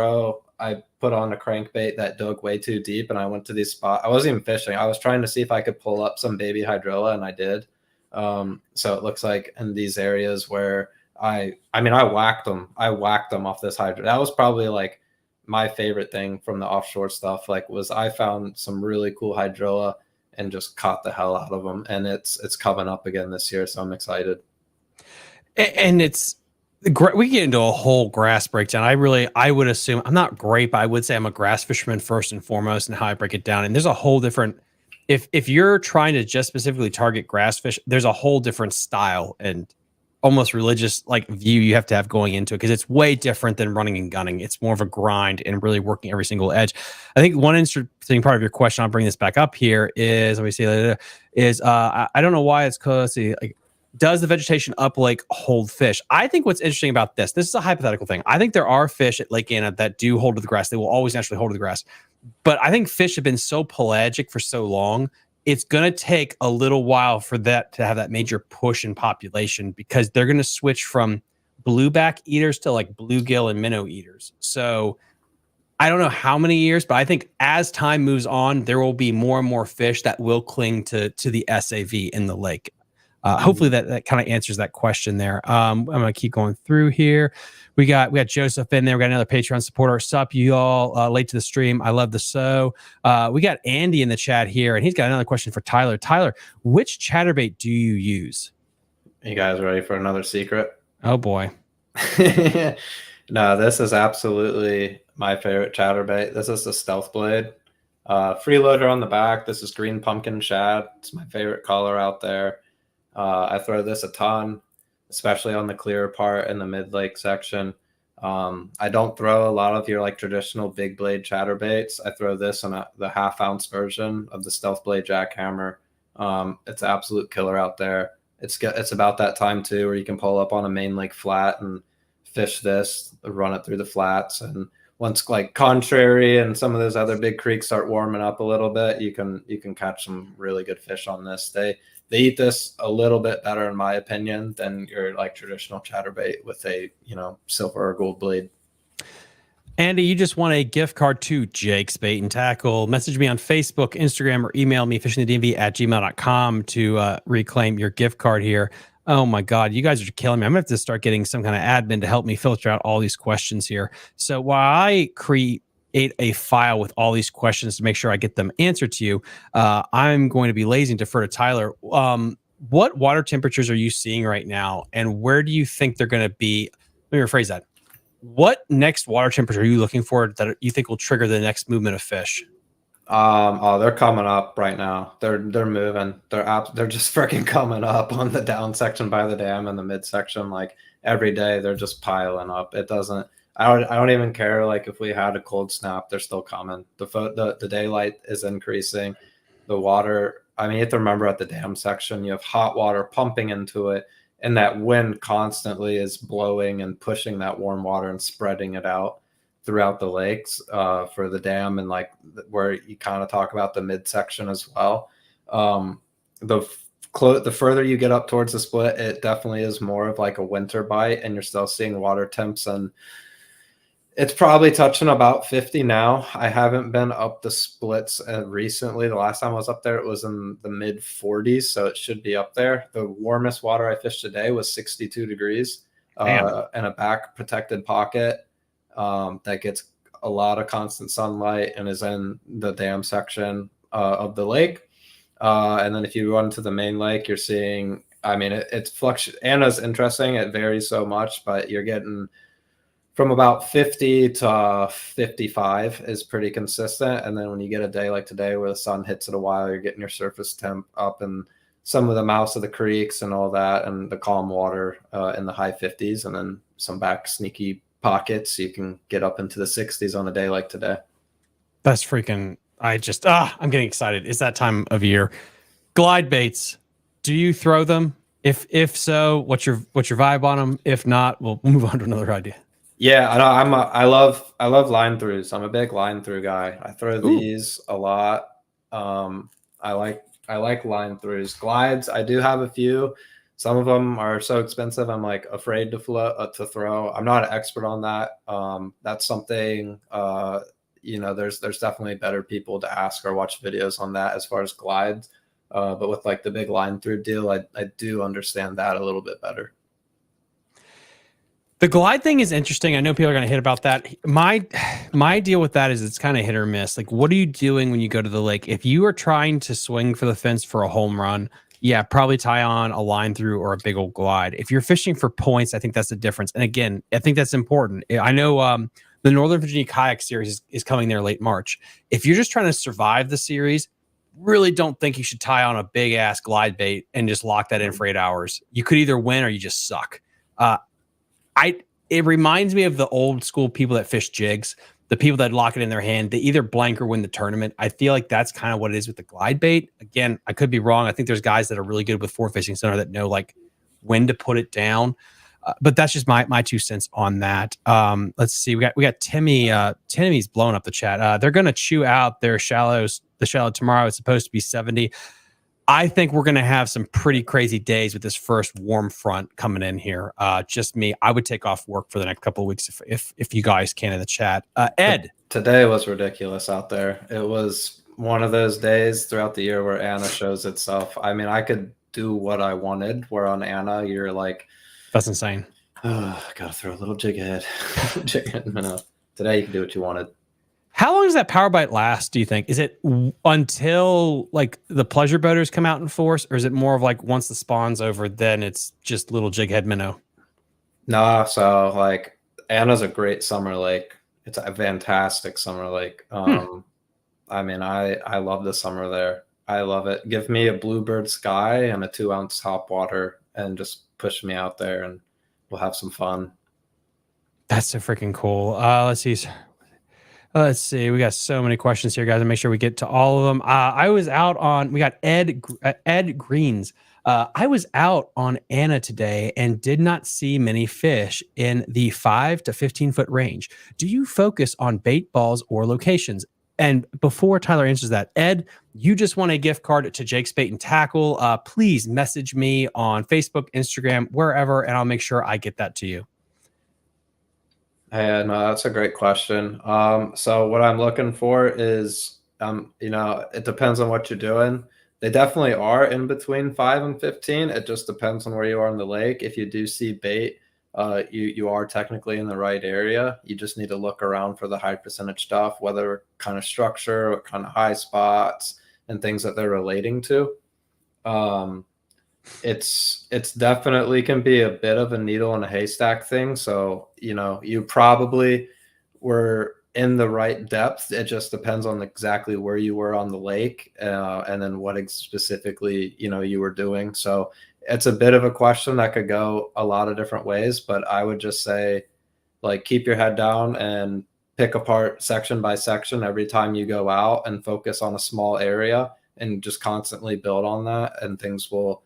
I put on a crankbait that dug way too deep, and I went to these spots. I wasn't even fishing. I was trying to see if I could pull up some baby hydrilla, and I did. So it looks like in these areas where I whacked them. I whacked them off this hydrilla. That was probably like my favorite thing from the offshore stuff. Like, was I found some really cool hydrilla and just caught the hell out of them. And it's coming up again this year, so I'm excited. And it's great. We get into a whole grass breakdown. I would assume I'm not great, but I would say I'm a grass fisherman first and foremost, and how I break it down. And there's a whole different. If you're trying to just specifically target grass fish, there's a whole different style and almost religious like view you have to have going into it, because it's way different than running and gunning. It's more of a grind and really working every single edge. I think one interesting part of your question, I'll bring this back up here, is let me see, I don't know why it's called. Let's see, like, does the vegetation up lake hold fish? I think what's interesting about this is a hypothetical thing. I think there are fish at Lake Anna that do hold to the grass. They will always naturally hold to the grass. But I think fish have been so pelagic for so long, it's going to take a little while for that to have that major push in population, because they're going to switch from blueback eaters to like bluegill and minnow eaters. So I don't know how many years, but I think as time moves on, there will be more and more fish that will cling to the SAV in the lake. Hopefully that kind of answers that question there. I'm going to keep going through here. We got Joseph in there. We got another Patreon supporter. Sup, you all late to the stream. I love the show. We got Andy in the chat here, and he's got another question for Tyler. Tyler, which chatterbait do you use? You guys ready for another secret? Oh boy. No, this is absolutely my favorite chatterbait. This is the Stealth Blade. Freeloader on the back. This is green pumpkin shad. It's my favorite color out there. I throw this a ton, especially on the clearer part in the mid-lake section. I don't throw a lot of your like traditional big blade chatterbaits. I throw this on the half-ounce version of the Stealth Blade jackhammer. It's an absolute killer out there. It's about that time too where you can pull up on a main lake flat and fish this, run it through the flats. And once like Contrary and some of those other big creeks start warming up a little bit, you can catch some really good fish on this. They eat this a little bit better, in my opinion, than your like traditional chatterbait with a, silver or gold blade. Andy, you just want a gift card to Jake's Bait and Tackle. Message me on Facebook, Instagram, or email me fishingthedmv@gmail.com to reclaim your gift card here. Oh my God, you guys are killing me. I'm gonna have to start getting some kind of admin to help me filter out all these questions here. So while I create a file with all these questions to make sure I get them answered to you, I'm going to be lazy and defer to Tyler. what water temperatures are you seeing right now, and where do you think they're going to be? Let me rephrase that. What next water temperature are you looking for that you think will trigger the next movement of fish? Oh, they're coming up right now. They're moving. They're just freaking coming up on the down section by the dam and the mid section. Like every day, they're just piling up. It doesn't. I don't even care. Like if we had a cold snap, they're still coming. The daylight is increasing. The water. I mean, you have to remember at the dam section, you have hot water pumping into it, and that wind constantly is blowing and pushing that warm water and spreading it out throughout the lakes for the dam, and like where you kind of talk about the midsection as well. The further you get up towards the split, it definitely is more of like a winter bite, and you're still seeing water temps, and it's probably touching about 50 now. I haven't been up the splits recently. The last time I was up there, it was in the mid 40s, so it should be up there. The warmest water I fished today was 62 degrees in a back protected pocket that gets a lot of constant sunlight and is in the dam section of the lake. And then if you run to the main lake, you're seeing, I mean, it's fluctuates. Anna's interesting. It varies so much, but you're getting from about 50 to 55 is pretty consistent. And then when you get a day like today where the sun hits it a while, you're getting your surface temp up in some of the mouths of the creeks and all that, and the calm water in the high 50s, and then some back sneaky pockets. You can get up into the 60s on a day like today. That's freaking, I'm getting excited. It's that time of year. Glide baits. Do you throw them? If so, what's your vibe on them? If not, we'll move on to another idea. Yeah, I know. I love line throughs. I'm a big line through guy. I throw these a lot. I like line throughs. Glides, I do have a few. Some of them are so expensive, I'm like afraid to throw. I'm not an expert on that. That's something there's definitely better people to ask or watch videos on that as far as glides. But with like the big line through deal, I do understand that a little bit better. The glide thing is interesting. I know people are going to hit about that. My deal with that is it's kind of hit or miss. Like, what are you doing when you go to the lake? If you are trying to swing for the fence for a home run, yeah, probably tie on a line through or a big old glide. If you're fishing for points, I think that's the difference. And again, I think that's important. I know the Northern Virginia Kayak Series is coming there late March. If you're just trying to survive the series, really don't think you should tie on a big ass glide bait and just lock that in for 8 hours. You could either win or you just suck. It reminds me of the old school people that fish jigs, the people that lock it in their hand. They either blank or win the tournament. I feel like that's kind of what it is with the glide bait. Again, I could be wrong. I think there's guys that are really good with Fort Fishing Center that know like when to put it down. But that's just my 2 cents on that. Let's see. We got Timmy. Timmy's blowing up the chat. They're gonna chew out their shallows. The shallow tomorrow is supposed to be 70. I think we're going to have some pretty crazy days with this first warm front coming in here. Just me. I would take off work for the next couple of weeks if you guys can in the chat. Ed. Today was ridiculous out there. It was one of those days throughout the year where Anna shows itself. I mean, I could do what I wanted, where on Anna, you're like... That's insane. Oh, I got to throw a little jig head. Today, you can do what you wanted. How long does that power bite last, do you think? Is it until like the pleasure boaters come out in force, or is it more of like once the spawn's over, then it's just little jig head minnow? No, so like Anna's a great summer lake. It's a fantastic summer lake. I mean, I love the summer there. I love it. Give me a bluebird sky and a 2-ounce top water and just push me out there and we'll have some fun. That's so freaking cool. Let's see. We got so many questions here, guys. I'll make sure we get to all of them. We got Ed Greens. I was out on Anna today and did not see many fish in the 5 to 15 foot range. Do you focus on bait balls or locations? And before Tyler answers that, Ed, you just won a gift card to Jake's Bait and Tackle. Please message me on Facebook, Instagram, wherever, and I'll make sure I get that to you. Yeah, no, that's a great question. So what I'm looking for is, it depends on what you're doing. They definitely are in between 5 and 15. It just depends on where you are in the lake. If you do see bait, you are technically in the right area. You just need to look around for the high percentage stuff, whether kind of structure, what kind of high spots, and things that they're relating to. it's definitely can be a bit of a needle in a haystack thing. So, you probably were in the right depth. It just depends on exactly where you were on the lake, and then what specifically, you were doing. So it's a bit of a question that could go a lot of different ways, but I would just say, like, keep your head down and pick apart section by section every time you go out and focus on a small area and just constantly build on that, and things will,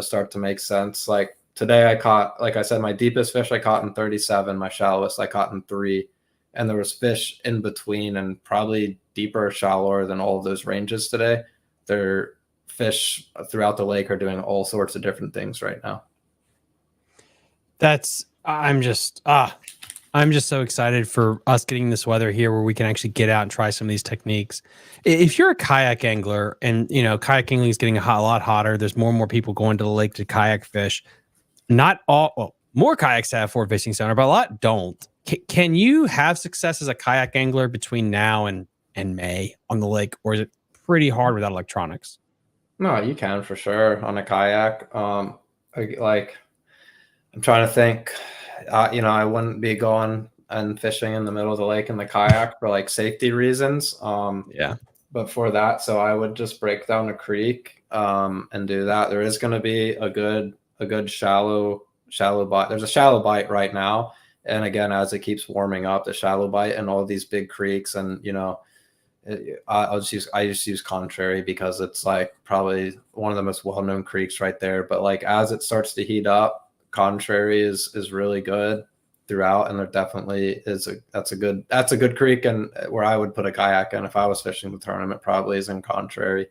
start to make sense. Like today I caught, like I said, my deepest fish I caught in 37, my shallowest I caught in 3, and there was fish in between and probably deeper, shallower than all of those ranges today. Their fish throughout the lake are doing all sorts of different things right now. I'm just so excited for us getting this weather here where we can actually get out and try some of these techniques. If you're a kayak angler, and kayak angling is getting a lot hotter, there's more and more people going to the lake to kayak fish. Not all, well, more kayaks have forward facing sonar, but a lot don't. Can you have success as a kayak angler between now and May on the lake, or is it pretty hard without electronics? No, you can for sure on a kayak. Like, I'm trying to think. I wouldn't be going and fishing in the middle of the lake in the kayak for like safety reasons. Yeah. But for that, so I would just break down a creek and do that. There is going to be a good shallow bite. There's a shallow bite right now, and again, as it keeps warming up, the shallow bite and all these big creeks, and I just use Contrary because it's like probably one of the most well-known creeks right there. But like as it starts to heat up, Contrary is really good throughout, and there definitely is that's a good creek, and where I would put a kayak in if I was fishing the tournament probably is in Contrary.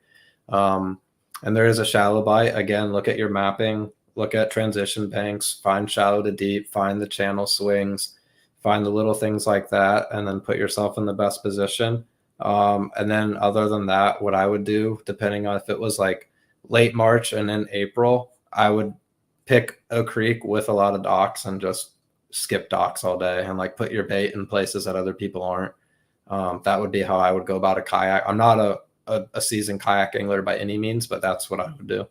And there is a shallow bite. Again, look at your mapping, look at transition banks, find shallow to deep, find the channel swings, find the little things like that, and then put yourself in the best position. And then other than that, what I would do, depending on if it was like late March and in April, I would pick a creek with a lot of docks and just skip docks all day and like put your bait in places that other people aren't. That would be how I would go about a kayak. I'm not a seasoned kayak angler by any means, but that's what I would do.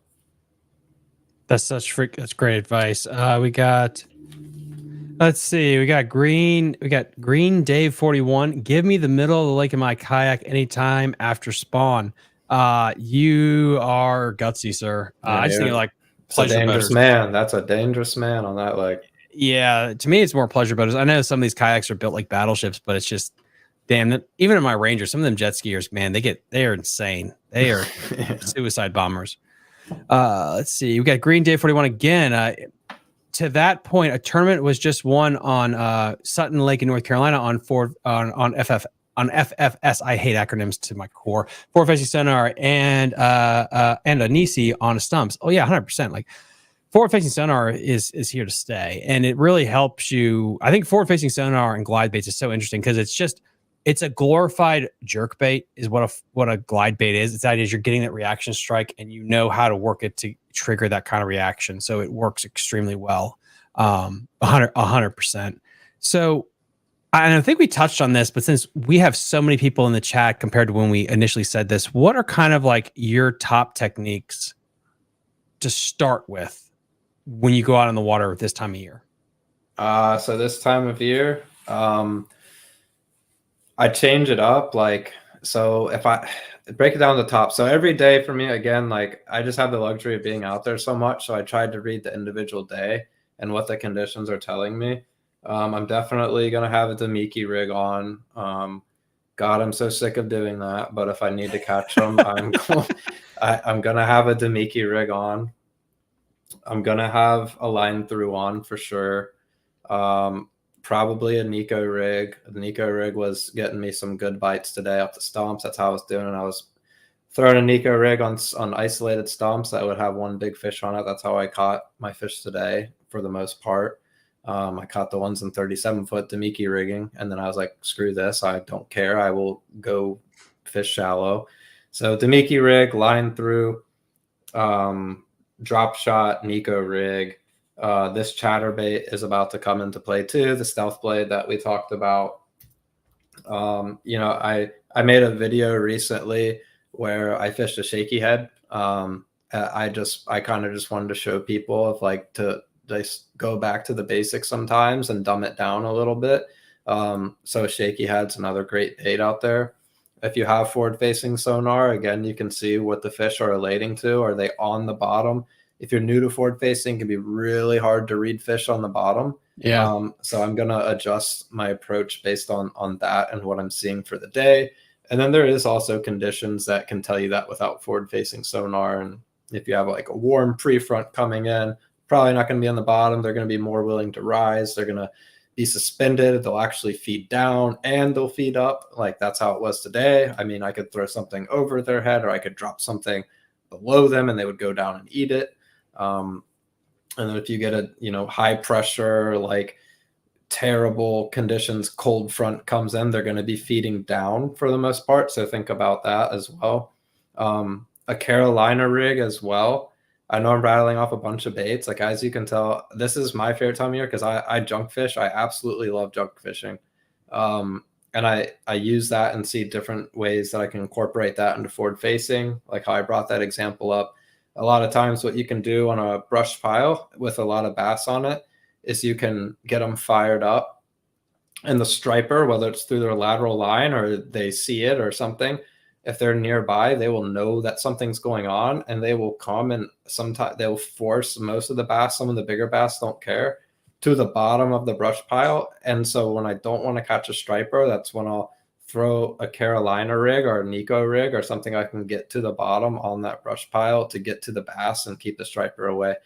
That's great advice. We got Green Dave 41. Give me the middle of the lake in my kayak anytime after spawn. You are gutsy, sir. I just think like pleasure dangerous boaters. Man. That's a dangerous man on that lake. Yeah, to me, it's more pleasure boaters. I know some of these kayaks are built like battleships, but it's just damn. Even in my Ranger, some of them jet skiers, man, they are insane. They are suicide bombers. Let's see. We got Green Day 41 again. To that point, a tournament was just won on Sutton Lake in North Carolina on FFS. I hate acronyms to my core. Forward facing sonar and a Nisi on stumps. Oh yeah, 100%. Like forward facing sonar is here to stay, and it really helps you. I think forward facing sonar and glide baits is so interesting because it's a glorified jerk bait is what a glide bait is. It's that is you're getting that reaction strike and you know how to work it to trigger that kind of reaction. So it works extremely well. 100%. So I think we touched on this, but since we have so many people in the chat compared to when we initially said this, what are kind of like your top techniques to start with when you go out on the water this time of year? So this time of year, I change it up. Like, so if I break it down to the top, so every day for me, again, like I just have the luxury of being out there so much. So I tried to read the individual day and what the conditions are telling me. I'm definitely going to have a Demiki rig on. God, I'm so sick of doing that. But if I need to catch them, I'm going to have a Demiki rig on. I'm going to have a line through on for sure. Probably a Nico rig. The Nico rig was getting me some good bites today off the stumps. That's how I was doing it. I was throwing a Nico rig on isolated stumps that would have one big fish on it. That's how I caught my fish today for the most part. I caught the ones in 37-foot Demiki rigging, and then I was like, screw this. I don't care. I will go fish shallow. So Demiki rig, line through, drop shot, Nico rig. This chatterbait is about to come into play too, the stealth blade that we talked about. I made a video recently where I fished a shaky head. I kind of just wanted to show people of like to just go back to the basics sometimes and dumb it down a little bit. So shaky head's another great bait out there. If you have forward facing sonar, again, you can see what the fish are relating to. Are they on the bottom? If you're new to forward facing, it can be really hard to read fish on the bottom. Yeah. So I'm going to adjust my approach based on that and what I'm seeing for the day. And then there is also conditions that can tell you that without forward facing sonar. And if you have like a warm pre-front coming in, probably not going to be on the bottom. They're going to be more willing to rise. They're going to be suspended. They'll actually feed down and they'll feed up. Like that's how it was today. I mean, I could throw something over their head or I could drop something below them and they would go down and eat it. And then if you get a, high pressure, like terrible conditions, cold front comes in, they're going to be feeding down for the most part. So think about that as well. A Carolina rig as well. I know I'm rattling off a bunch of baits. Like, as you can tell, this is my favorite time of year because I junk fish. I absolutely love junk fishing. And I use that and see different ways that I can incorporate that into forward facing, like how I brought that example up. A lot of times what you can do on a brush pile with a lot of bass on it is you can get them fired up, and the striper, whether it's through their lateral line or they see it or something, if they're nearby, they will know that something's going on and they will come, and sometimes they'll force most of the bass, some of the bigger bass don't care, to the bottom of the brush pile. And so when I don't want to catch a striper, that's when I'll throw a Carolina rig or a Nico rig or something I can get to the bottom on that brush pile to get to the bass and keep the striper away.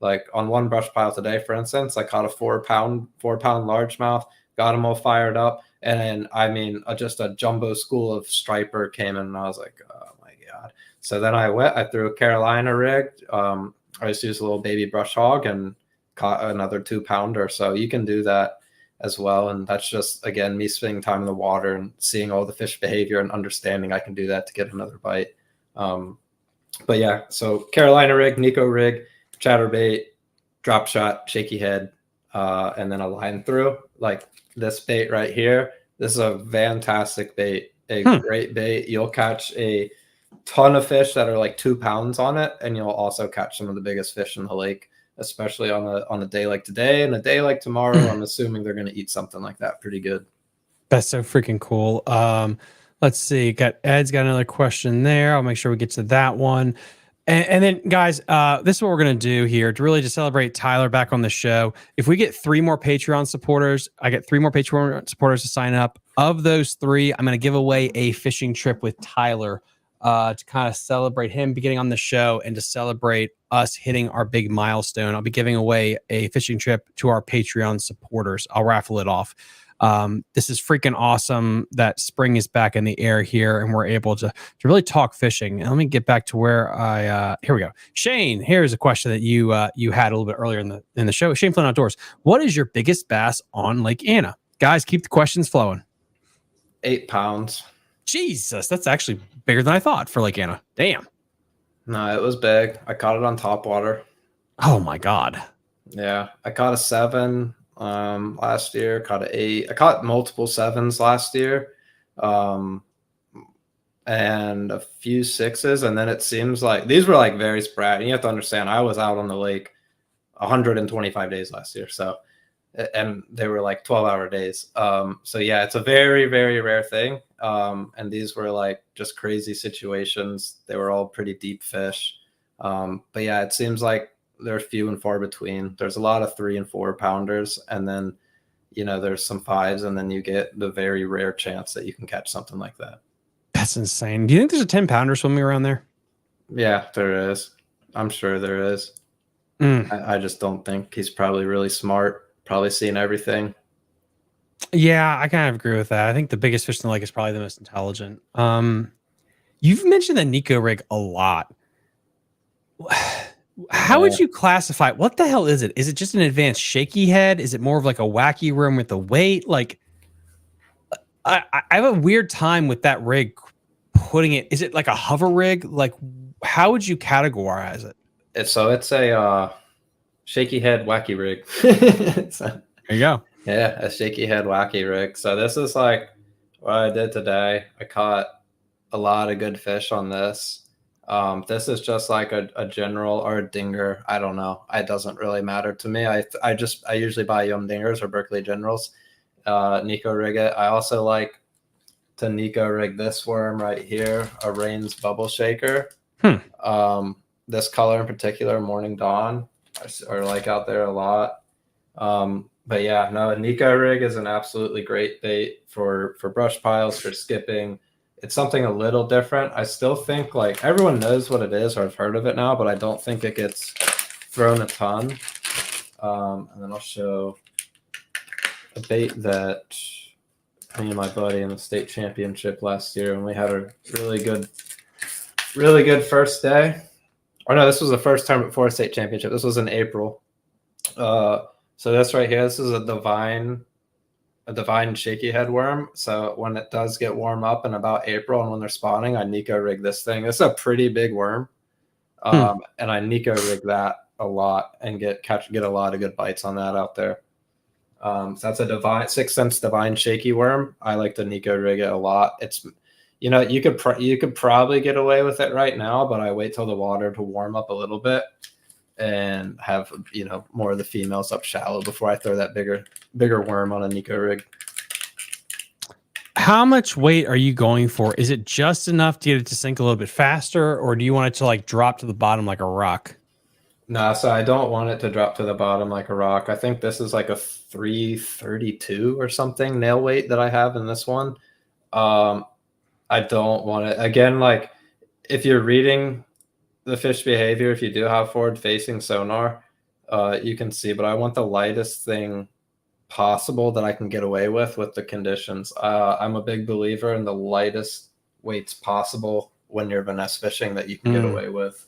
Like on one brush pile today, for instance, I caught a 4 pound largemouth, got them all fired up. And I mean, just a jumbo school of striper came in and I was like, oh my God. So then I threw a Carolina rig. I just used a little baby brush hog and caught another 2 pounder. So you can do that as well. And that's just, again, me spending time in the water and seeing all the fish behavior and understanding I can do that to get another bite. But yeah, so Carolina rig, Nico rig, chatterbait, drop shot, shaky head, and then a line through. Like this bait right here, this is a fantastic bait, great bait. You'll catch a ton of fish that are like 2 pounds on it, and you'll also catch some of the biggest fish in the lake, especially on a day like today and a day like tomorrow. I'm assuming they're going to eat something like that pretty good. That's so freaking cool. Let's see. Ed's got another question there. I'll make sure we get to that one. And then, guys, this is what we're going to do here to really just celebrate Tyler back on the show. If we get 3 more Patreon supporters, I get 3 more Patreon supporters to sign up. Of those 3, I'm going to give away a fishing trip with Tyler to kind of celebrate him getting on the show and to celebrate us hitting our big milestone. I'll be giving away a fishing trip to our Patreon supporters. I'll raffle it off. This is freaking awesome that spring is back in the air here and we're able to really talk fishing. And let me get back to where here we go. Shane, here's a question that you had a little bit earlier in the show. Shane Flynn Outdoors. What is your biggest bass on Lake Anna? Guys, keep the questions flowing. 8 pounds. Jesus, that's actually bigger than I thought for Lake Anna. Damn. No, it was big. I caught it on top water. Oh my God. Yeah. I caught a 7 last year, caught an 8. I caught multiple 7s last year, and a few 6s. And then it seems like these were like very sporadic. You have to understand, I was out on the lake 125 days last year. So, and they were like 12-hour days. So yeah, it's a very, very rare thing. And these were like just crazy situations. They were all pretty deep fish. But yeah, it seems like they're few and far between. There's a lot of 3 and 4 pounders, and then there's some 5s, and then you get the very rare chance that you can catch something like that. That's insane. Do you think there's a 10 pounder swimming around there? Yeah, there is. I'm sure there is. I just don't think he's probably really smart, probably seen everything. Yeah, I kind of agree with that. I think the biggest fish in the lake is probably the most intelligent. You've mentioned the Nico rig a lot. How would you classify it? What the hell is it? Is it just an advanced shaky head? Is it more of like a wacky worm with a weight? Like, I have a weird time with that rig putting it. Is it like a hover rig? Like, how would you categorize it? It's a shaky head wacky rig. There you go. Yeah, a shaky head wacky rig. So this is like what I did today. I caught a lot of good fish on this. This is just like a general or a dinger. I don't know. It doesn't really matter to me. I usually buy Yum Dingers or Berkeley Generals. Nico rig it. I also like to Nico rig this worm right here, a Rain's Bubble Shaker. This color in particular, Morning Dawn, are like out there a lot. But yeah, no, a Nico rig is an absolutely great bait for brush piles, for skipping. It's something a little different. I still think like everyone knows what it is or I've heard of it now, but I don't think it gets thrown a ton. And then I'll show a bait that me and my buddy in the state championship last year, and we had a really good first day. Or no, this was the first time before state championship. This was in April. So this right here, this is a divine shaky head worm. So when it does get warm up in about April and when they're spawning, I Nico rig this thing. It's a pretty big worm. And I Nico rig that a lot and get a lot of good bites on that out there. So that's a divine 6 cents divine shaky worm. I like to Nico rig it a lot. It's, you know, you could probably get away with it right now, but I wait till the water to warm up a little bit and have, you know, more of the females up shallow before I throw that bigger worm on a Nico rig. How much weight are you going for? Is it just enough to get it to sink a little bit faster, or do you want it to like drop to the bottom like a rock? No, so I don't want it to drop to the bottom like a rock. I think this is like a 332 or something nail weight that I have in this one. I don't want it, again, like if you're reading the fish behavior, if you do have forward facing sonar, you can see, but I want the lightest thing possible that I can get away with the conditions. I'm a big believer in the lightest weights possible when you're finesse fishing that you can get away with.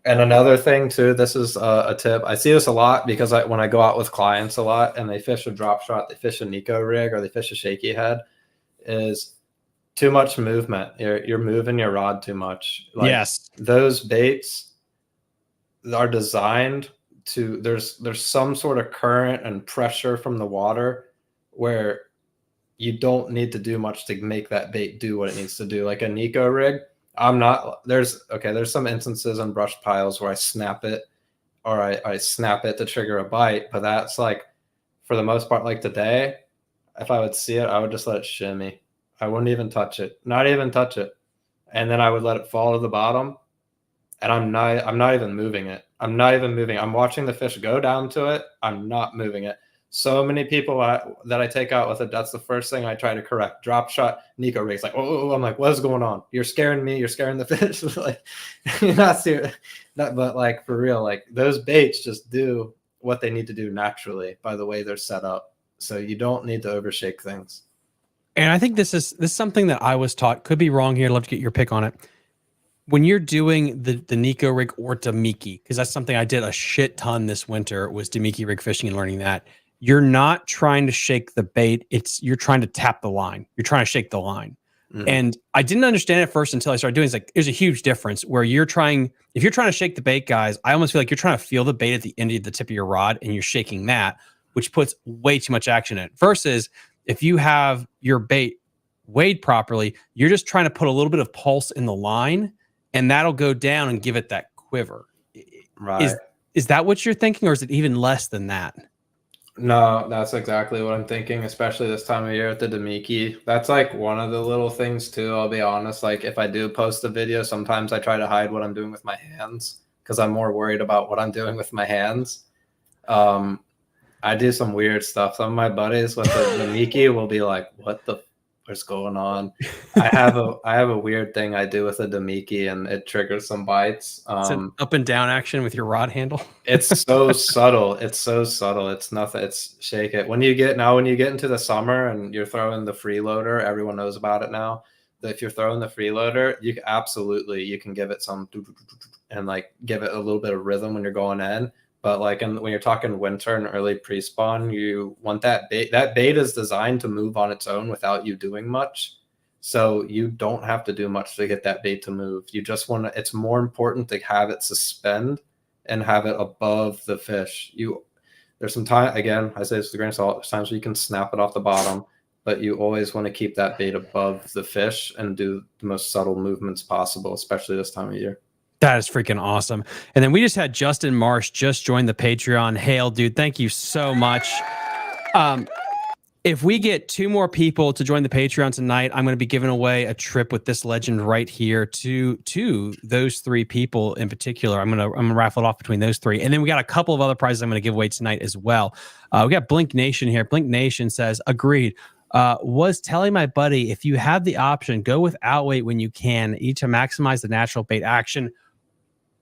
And another thing too, this is a tip. I see this a lot because when I go out with clients a lot and they fish a drop shot, they fish a Nico rig or they fish a shaky head, is too much movement. You're moving your rod too much. Like, yes, those baits are designed to, there's some sort of current and pressure from the water where you don't need to do much to make that bait do what it needs to do. Like a Nico rig, there's some instances on brush piles where I snap it or I snap it to trigger a bite, but that's like, for the most part, like today, if I would see it, I would just let it shimmy. I wouldn't even touch it, not even touch it. And then I would let it fall to the bottom and I'm not even moving it. I'm not even moving. I'm watching the fish go down to it. I'm not moving it. So many people that I take out with it, that's the first thing I try to correct. Drop shot, Nico rigs, like, oh, I'm like, what is going on? You're scaring me. You're scaring the fish. Like, you're not serious. But like for real, like those baits just do what they need to do naturally by the way they're set up. So you don't need to overshake things. And I think this is something that I was taught. Could be wrong here. I'd love to get your pick on it. When you're doing the Nico rig or Damiki, because that's something I did a shit ton this winter, was Damiki rig fishing and learning that. You're not trying to shake the bait. You're trying to tap the line. You're trying to shake the line. Mm-hmm. And I didn't understand it first until I started doing it. It's like, there's a huge difference where if you're trying to shake the bait, guys, I almost feel like you're trying to feel the bait at the end of the tip of your rod and you're shaking that, which puts way too much action in it. Versus if you have your bait weighed properly, you're just trying to put a little bit of pulse in the line and that'll go down and give it that quiver. Right. Is that what you're thinking, or is it even less than that? No, that's exactly what I'm thinking, especially this time of year at the Damiki. That's like one of the little things too, I'll be honest. Like if I do post a video, sometimes I try to hide what I'm doing with my hands because I'm more worried about what I'm doing with my hands. I do some weird stuff. Some of my buddies with the Damiki will be like, what the what's going on? I have a weird thing I do with a Damiki and it triggers some bites. It's an up and down action with your rod handle. It's so subtle. It's so subtle. It's nothing. It's shake it. When you get into the summer and you're throwing the freeloader, everyone knows about it now. That if you're throwing the freeloader, you can give it some and like give it a little bit of rhythm when you're going in. But like when you're talking winter and early pre-spawn, you want that bait. That bait is designed to move on its own without you doing much. So you don't have to do much to get that bait to move. You just want to, it's more important to have it suspend and have it above the fish. There's some time, again, I say this with a grain of salt, there's times where you can snap it off the bottom, but you always want to keep that bait above the fish and do the most subtle movements possible, especially this time of year. That is freaking awesome. And then we just had Justin Marsh just join the Patreon. Hail, dude, thank you so much. If we get 2 more people to join the Patreon tonight, I'm going to be giving away a trip with this legend right here to those 3 people in particular. I'm gonna raffle it off between those 3, and then we got a couple of other prizes I'm going to give away tonight as well. We got Blink Nation here. Blink Nation says, agreed. Was telling my buddy, if you have the option, go with outweight when you can, each to maximize the natural bait action.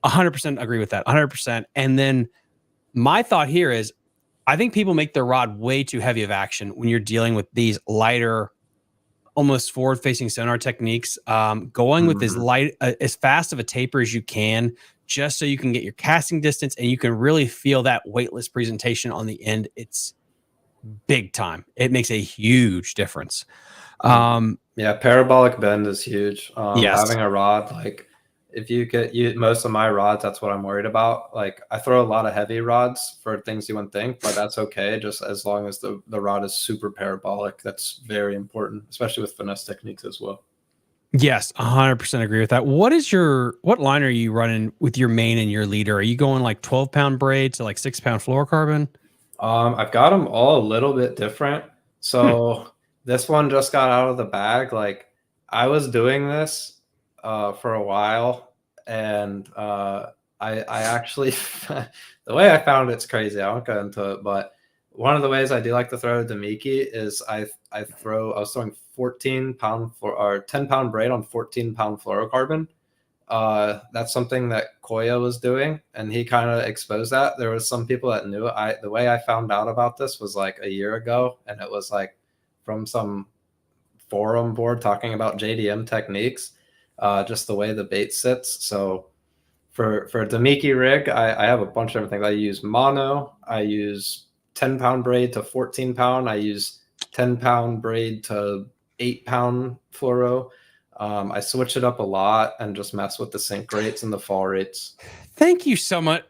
100% agree with that. 100%. And then my thought here is, I think people make their rod way too heavy of action when you're dealing with these lighter, almost forward-facing sonar techniques. Going with as light, as fast of a taper as you can, just so you can get your casting distance and you can really feel that weightless presentation on the end. It's big time. It makes a huge difference. Yeah, parabolic bend is huge. Yes. Having a rod, like if you get most of my rods, that's what I'm worried about. Like I throw a lot of heavy rods for things you wouldn't think, but that's okay. Just as long as the rod is super parabolic, that's very important, especially with finesse techniques as well. Yes, 100% agree with that. What line are you running with your main and your leader? Are you going like 12-pound braid to like 6-pound fluorocarbon? I've got them all a little bit different. So this one just got out of the bag. Like I was doing this for a while, and I actually the way I found it's crazy. I won't go into it, but one of the ways I do like to throw Demiki is I was throwing 14-pound or 10-pound braid on 14-pound fluorocarbon. That's something that Koya was doing, and he kind of exposed that. There was some people that knew it. The way I found out about this was like a year ago, and it was like from some forum board talking about JDM techniques. Just the way the bait sits. So for Demiki rig, I have a bunch of different things. I use mono. I use 10-pound braid to 14-pound. I use 10-pound braid to 8-pound fluoro. I switch it up a lot and just mess with the sink rates and the fall rates. Thank you so much.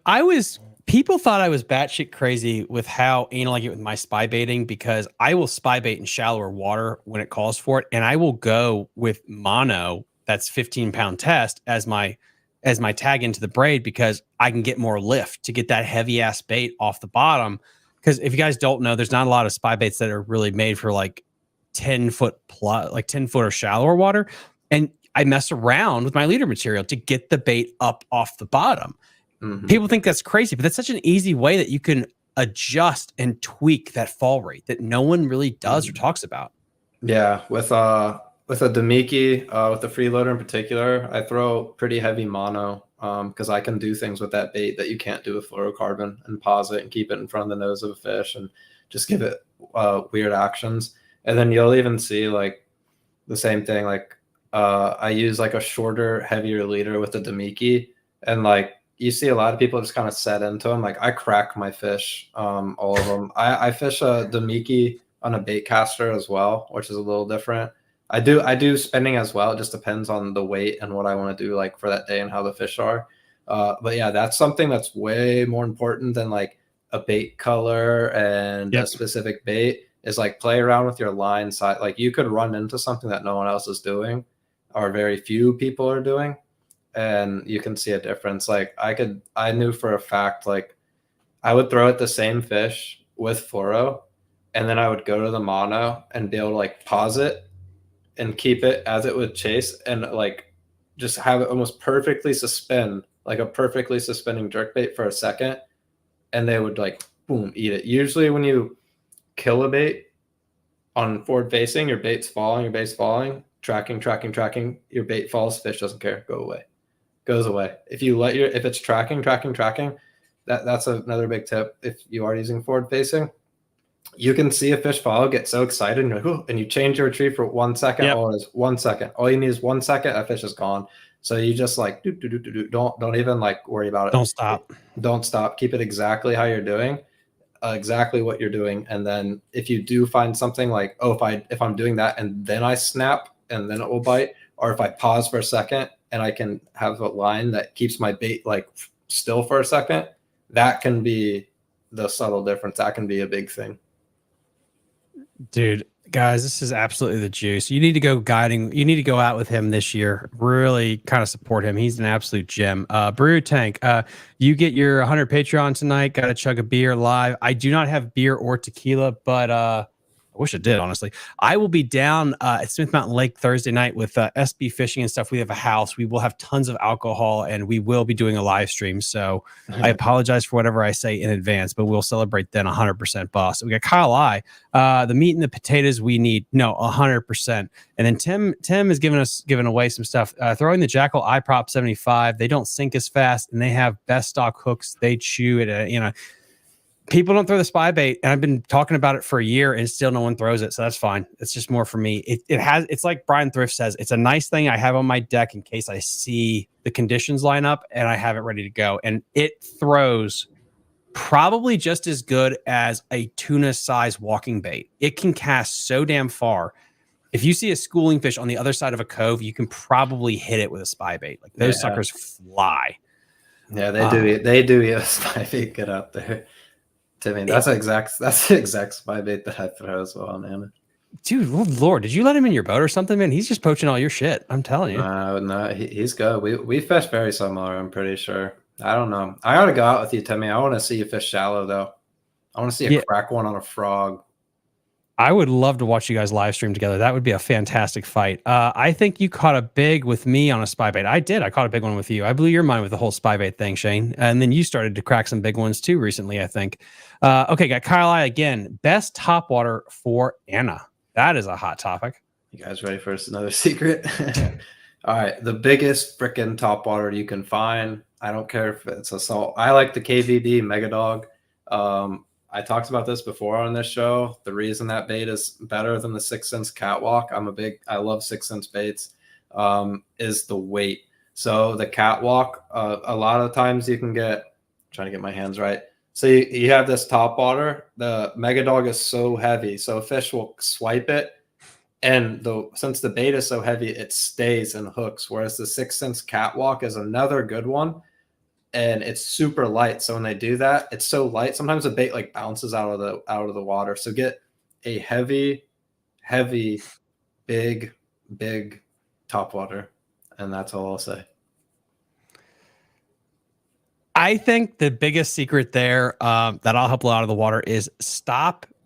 People thought I was batshit crazy with how anal I get with my spy baiting, because I will spy bait in shallower water when it calls for it, and I will go with mono. That's 15-pound test as my tag into the braid, because I can get more lift to get that heavy ass bait off the bottom. Because if you guys don't know, there's not a lot of spy baits that are really made for like 10 foot plus, like 10 foot or shallower water. And I mess around with my leader material to get the bait up off the bottom. People think that's crazy, but that's such an easy way that you can adjust and tweak that fall rate that no one really does or talks about. Yeah, with a Demiki, with the freeloader in particular, I throw pretty heavy mono because I can do things with that bait that you can't do with fluorocarbon, and pause it and keep it in front of the nose of a fish and just give it weird actions. And then you'll even see like the same thing. Like I use like a shorter, heavier leader with the Demiki, and like you see a lot of people just kind of set into them. Like I crack my fish, all of them. I fish a Demiki on a bait caster as well, which is a little different. I do spinning as well. It just depends on the weight and what I want to do like for that day and how the fish are. But yeah, that's something that's way more important than like a bait color and a specific bait, is like play around with your line size. Like you could run into something that no one else is doing or very few people are doing, and you can see a difference. Like I knew for a fact, like I would throw at the same fish with fluoro, and then I would go to the mono and be able to like pause it and keep it as it would chase, and like just have it almost perfectly suspend, like a perfectly suspending jerkbait for a second, and they would like boom, eat it. Usually when you kill a bait on forward facing, your bait's falling, tracking, your bait falls, fish doesn't care, goes away. If it's tracking, that's another big tip. If you are using forward facing, you can see a fish follow, get so excited, and, you're like, and you change your retrieve for 1 second. Yep. All it is 1 second. All you need is 1 second. That fish is gone. So you just like don't even like worry about it. Don't stop. Keep it exactly how you're doing, exactly what you're doing. And then if you do find something like, oh, if I'm doing that and then I snap and then it will bite, or if I pause for a second and I can have a line that keeps my bait like still for a second, that can be the subtle difference. That can be a big thing. Dude, Guys, this is absolutely the juice. You need to go guiding. You need to go out with him this year. Really kind of support him. He's an absolute gem. Brew Tank, you get your 100 Patreon tonight. Got to chug a beer live. I do not have beer or tequila, but I wish I did, honestly. I will be down at Smith Mountain Lake Thursday night with SB Fishing and stuff. We have a house. We will have tons of alcohol, and we will be doing a live stream. So I apologize for whatever I say in advance, but we'll celebrate then 100%, boss. We got Kyle I. The meat and the potatoes we need. No, 100%. And then Tim is giving away some stuff. Throwing the Jackal iProp 75. They don't sink as fast, and they have best stock hooks. They chew it. People don't throw the spy bait, and I've been talking about it for a year, and still no one throws it. So that's fine. It's just more for me. It's like Brian Thrift says, it's a nice thing I have on my deck in case I see the conditions line up and I have it ready to go. And it throws probably just as good as a tuna size walking bait. It can cast so damn far. If you see a schooling fish on the other side of a cove, you can probably hit it with a spy bait. Like those suckers fly. Yeah, they do eat a spy bait good out there. Timmy, that's the exact spy bait that I throw as well, man. Dude, oh Lord, did you let him in your boat or something, man? He's just poaching all your shit. I'm telling you. No, he's good. We fish very similar, I'm pretty sure. I don't know. I gotta go out with you, Timmy. I want to see you fish shallow, though. I want to see a crack one on a frog. I would love to watch you guys live stream together. That would be a fantastic fight. I think you caught a big with me on a spy bait. I did. I caught a big one with you. I blew your mind with the whole spy bait thing, Shane. And then you started to crack some big ones too recently, I think. Okay, got Kyle I again. Best topwater for Anna. That is a hot topic. You guys ready for another secret? All right. The biggest freaking topwater you can find. I don't care if it's a salt. I like the KVD Mega Dog. I talked about this before on this show. The reason that bait is better than the 6 cents catwalk, I love 6 cents baits, is the weight. So the catwalk, a lot of times you can get, trying to get my hands right. So you have this top water. The Mega Dog is so heavy, so a fish will swipe it, and since the bait is so heavy, it stays and hooks. Whereas the 6 cents catwalk is another good one. And it's super light. So when they do that, it's so light. Sometimes the bait like bounces out of the water. So get a heavy, big topwater. And that's all I'll say. I think the biggest secret there that I'll help a lot of the water is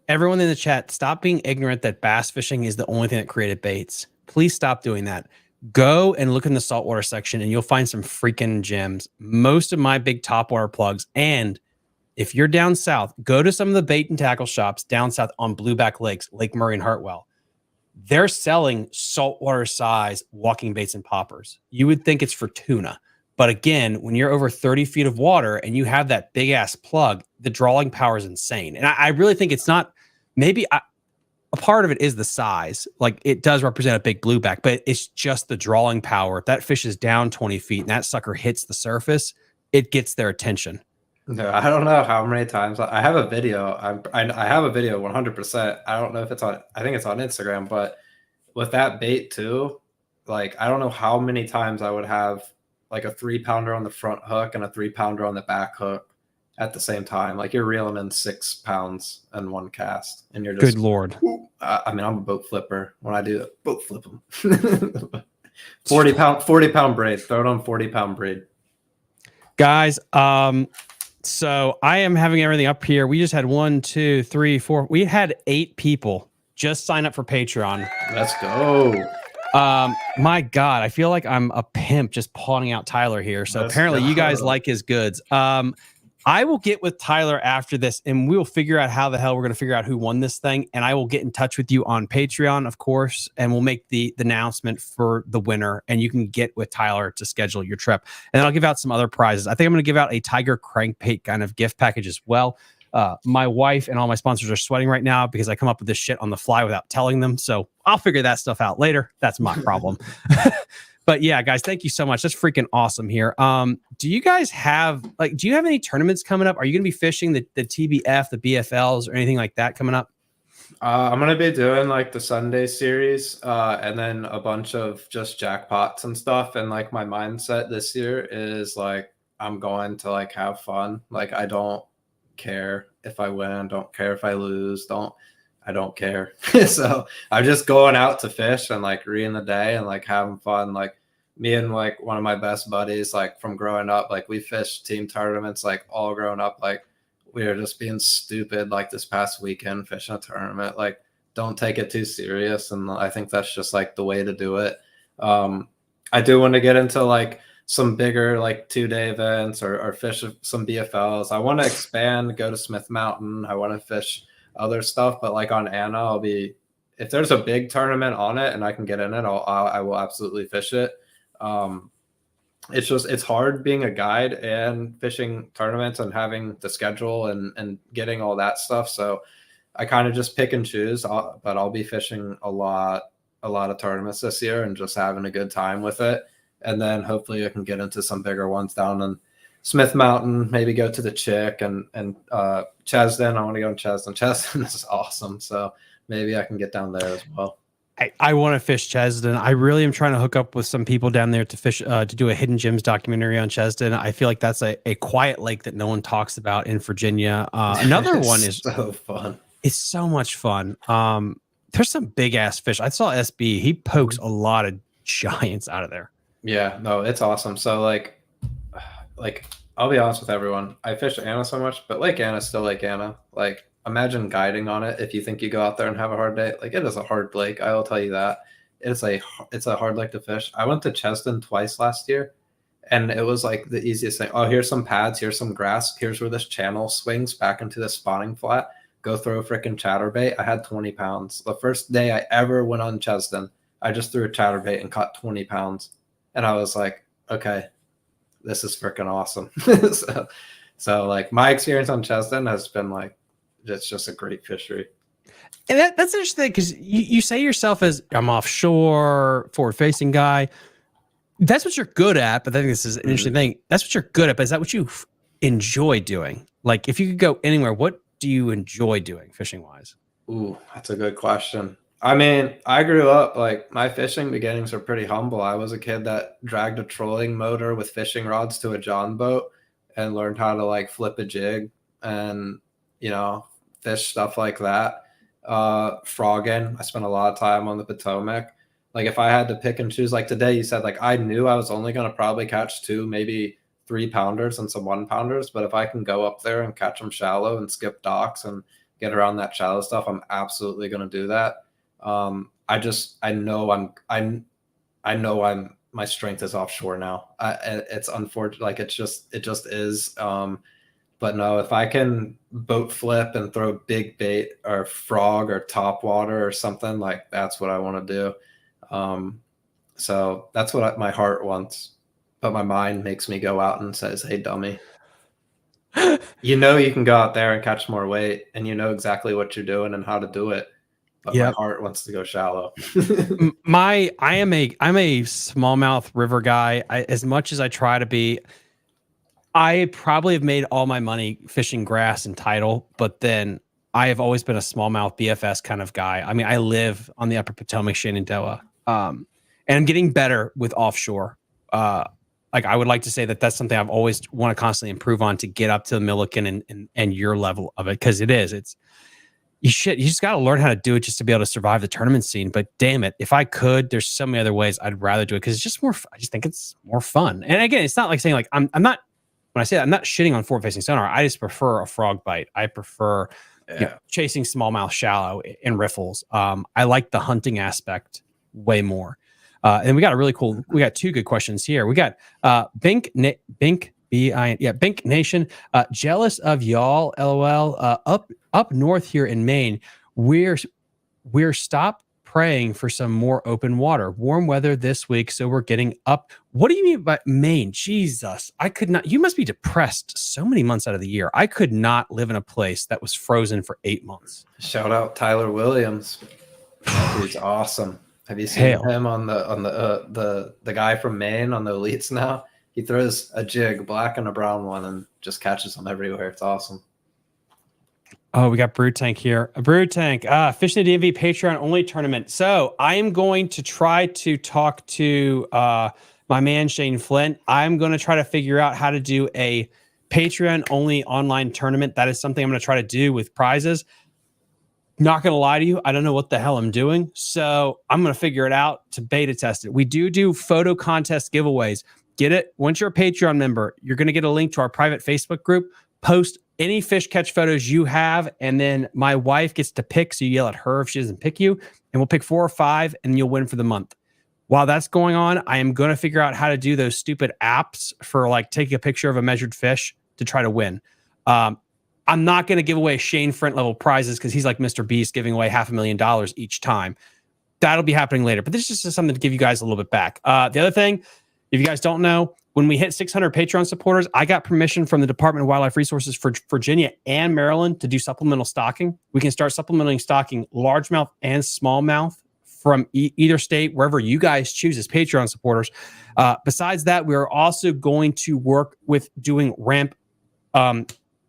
everyone in the chat, stop being ignorant that bass fishing is the only thing that created baits. Please stop doing that. Go and look in the saltwater section and you'll find some freaking gems. Most of my big topwater plugs. And if you're down south, go to some of the bait and tackle shops down south on Blueback Lakes, Lake Murray and Hartwell. They're selling saltwater size walking baits and poppers. You would think it's for tuna. But again, when you're over 30 feet of water and you have that big ass plug, the drawing power is insane. And I really think it's not, a part of it is the size. Like it does represent a big blueback, but it's just the drawing power. If that fish is down 20 feet and that sucker hits the surface, it gets their attention. No, I don't know how many times I have a video. I have a video 100%. I don't know if it's on, I think it's on Instagram, but with that bait too, like, I don't know how many times I would have like a 3-pounder on the front hook and a 3-pounder on the back hook at the same time. Like you're reeling in 6 pounds in one cast and you're just, good Lord. I'm a boat flipper. When I do it, boat flip them. 40 pound braid, throw it on 40-pound braid. Guys, so I am having everything up here. We just had 1, 2, 3, 4. We had 8 people just sign up for Patreon. Let's go. My God, I feel like I'm a pimp just pawning out Tyler here. So apparently you guys like his goods. I will get with Tyler after this and we will figure out how the hell we're going to figure out who won this thing. And I will get in touch with you on Patreon, of course, and we'll make the announcement for the winner. And you can get with Tyler to schedule your trip. And then I'll give out some other prizes. I think I'm going to give out a Tiger crankbait kind of gift package as well. My wife and all my sponsors are sweating right now because I come up with this shit on the fly without telling them. So I'll figure that stuff out later. That's my problem. But yeah, guys, thank you so much. That's freaking awesome here. Do you guys have do you have any tournaments coming up? Are you going to be fishing the TBF, the BFLs, or anything like that coming up? I'm going to be doing like the Sunday series and then a bunch of just jackpots and stuff. And like my mindset this year is like, I'm going to like have fun. Like I don't care if I win, don't care if I lose. I don't care. So I'm just going out to fish and like reading the day and like having fun. Like me and like one of my best buddies, like from growing up, like we fished team tournaments, like all grown up. Like we were just being stupid. Like this past weekend fishing a tournament, like don't take it too serious. And I think that's just like the way to do it. I do want to get into like some bigger like 2-day events or fish some BFLs. I want to expand, go to Smith Mountain. I want to fish other stuff, but like on Anna, I'll be, if there's a big tournament on it and I can get in it, I will absolutely fish it. It's hard being a guide and fishing tournaments and having the schedule and getting all that stuff. So I kind of just pick and choose, but I'll be fishing a lot of tournaments this year and just having a good time with it. And then hopefully I can get into some bigger ones down in Smith Mountain, maybe go to the Chick and Chesden. I want to go in Chesden. Chesden is awesome. So maybe I can get down there as well. I want to fish Chesden. I really am trying to hook up with some people down there to fish, to do a Hidden Gems documentary on Chesden. I feel like that's a quiet lake that no one talks about in Virginia. Another one is so fun. It's so much fun. There's some big ass fish. I saw SB. He pokes a lot of giants out of there. Yeah, no, it's awesome. So like I'll be honest with everyone. I fish Anna so much, but Lake Anna's still Lake Anna. Like imagine guiding on it. If you think you go out there and have a hard day, like it is a hard lake. I will tell you that. It's a hard lake to fish. I went to Chesden twice last year and it was like the easiest thing. Oh, here's some pads, here's some grass, here's where this channel swings back into the spawning flat. Go throw a freaking chatterbait. I had 20 pounds. The first day I ever went on Chesden, I just threw a chatterbait and caught 20 pounds. And I was like, okay, this is freaking awesome. so like my experience on Chesden has been like, it's just a great fishery. And that's interesting because you say yourself as I'm offshore, forward facing guy. That's what you're good at. But I think this is an interesting thing. That's what you're good at. But is that what you enjoy doing? Like if you could go anywhere, what do you enjoy doing fishing wise? Ooh, that's a good question. I mean, I grew up like my fishing beginnings are pretty humble. I was a kid that dragged a trolling motor with fishing rods to a John boat and learned how to like flip a jig and, you know, fish stuff like that. Frogging. I spent a lot of time on the Potomac. Like if I had to pick and choose, like today you said, like I knew I was only going to probably catch 2, maybe 3 pounders and some 1 pounders. But if I can go up there and catch them shallow and skip docks and get around that shallow stuff, I'm absolutely going to do that. I know my strength is offshore now. It's unfortunate. Like it just is. But no, if I can boat flip and throw big bait or frog or top water or something, like that's what I want to do. So that's what my heart wants, but my mind makes me go out and says, hey, dummy, you know, you can go out there and catch more weight and you know exactly what you're doing and how to do it. But my heart wants to go shallow. I'm a smallmouth river guy. As much as I try to be, I probably have made all my money fishing grass and tidal, but then I have always been a smallmouth BFS kind of guy. I mean, I live on the upper Potomac, Shenandoah, and I'm getting better with offshore. Like I would like to say that that's something I've always want to constantly improve on to get up to the Milliken and your level of it. Cause you just got to learn how to do it just to be able to survive the tournament scene. But damn it, if I could, there's so many other ways I'd rather do it. Cause it's just more, I just think it's more fun. And again, it's not like saying like, I'm not, when I say that, I'm not shitting on forward facing sonar. I just prefer a frog bite. I prefer chasing smallmouth shallow in riffles. I like the hunting aspect way more. And we got we got 2 good questions here. We got Bink Nation, jealous of y'all, LOL. Up north here in Maine, we're stopped praying for some more open water. Warm weather this week, so we're getting up. What do you mean by Maine? Jesus, I could not. You must be depressed so many months out of the year. I could not live in a place that was frozen for 8 months. Shout out Tyler Williams. He's awesome. Have you seen him on the guy from Maine on the elites now? He throws a jig, black and a brown one, and just catches them everywhere. It's awesome. Oh, we got Brood Tank here. A Brood Tank, Fishing the DMV Patreon only tournament. So I am going to try to talk to my man Shane Flint. I'm going to try to figure out how to do a Patreon only online tournament. That is something I'm going to try to do with prizes. Not going to lie to you, I don't know what the hell I'm doing. So I'm going to figure it out to beta test it. We do photo contest giveaways. Get it? Once you're a Patreon member, you're going to get a link to our private Facebook group. Post any fish catch photos you have, and then my wife gets to pick. So you yell at her if she doesn't pick you, and we'll pick 4 or 5, and you'll win for the month. While that's going on, I am going to figure out how to do those stupid apps for like taking a picture of a measured fish to try to win. I'm not going to give away Shane Front level prizes because he's like Mr. Beast giving away $500,000 each time. That'll be happening later. But this is just something to give you guys a little bit back. The other thing, if you guys don't know, when we hit 600 Patreon supporters, I got permission from the Department of Wildlife Resources for Virginia and Maryland to do supplemental stocking. We can start supplementing stocking largemouth and smallmouth from either state, wherever you guys choose as Patreon supporters. Besides that, we are also going to work with doing ramp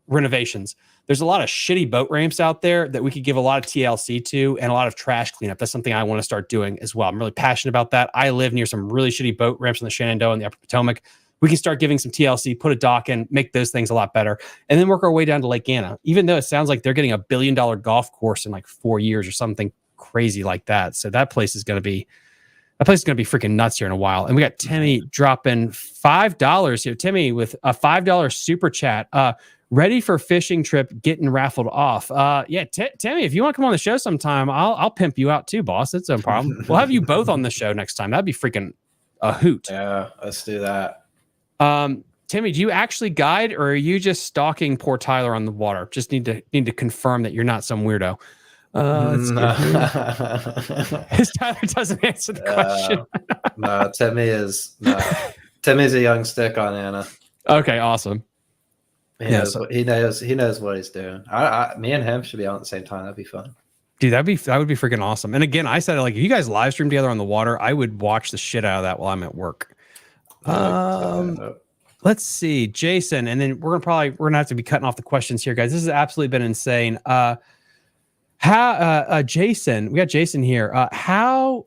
renovations. There's a lot of shitty boat ramps out there that we could give a lot of TLC to and a lot of trash cleanup. That's something I want to start doing as well. I'm really passionate about that. I live near some really shitty boat ramps in the Shenandoah and the Upper Potomac. We can start giving some TLC, put a dock in, make those things a lot better, and then work our way down to Lake Anna. Even though it sounds like they're getting $1 billion golf course in like 4 years or something crazy like that. So that place is going to be freaking nuts here in a while. And we got Timmy dropping $5 here. Timmy with a $5 super chat. Ready for fishing trip getting raffled off. Timmy, if you want to come on the show sometime, I'll pimp you out too, boss. It's no problem. We'll have you both on the show next time. That'd be freaking a hoot. Yeah, let's do that. Timmy, do you actually guide, or are you just stalking poor Tyler on the water? Just need to confirm that you're not some weirdo. His Tyler doesn't answer the question. No, Timmy's a young stick on Anna. Okay, awesome. He knows what he's doing. Me and him should be on at the same time. That'd be fun. Dude, that would be freaking awesome. And again, I said, like, if you guys live stream together on the water, I would watch the shit out of that while I'm at work. Let's see, Jason, and then we're gonna have to be cutting off the questions here, guys. This has absolutely been insane. Jason, we got Jason here. How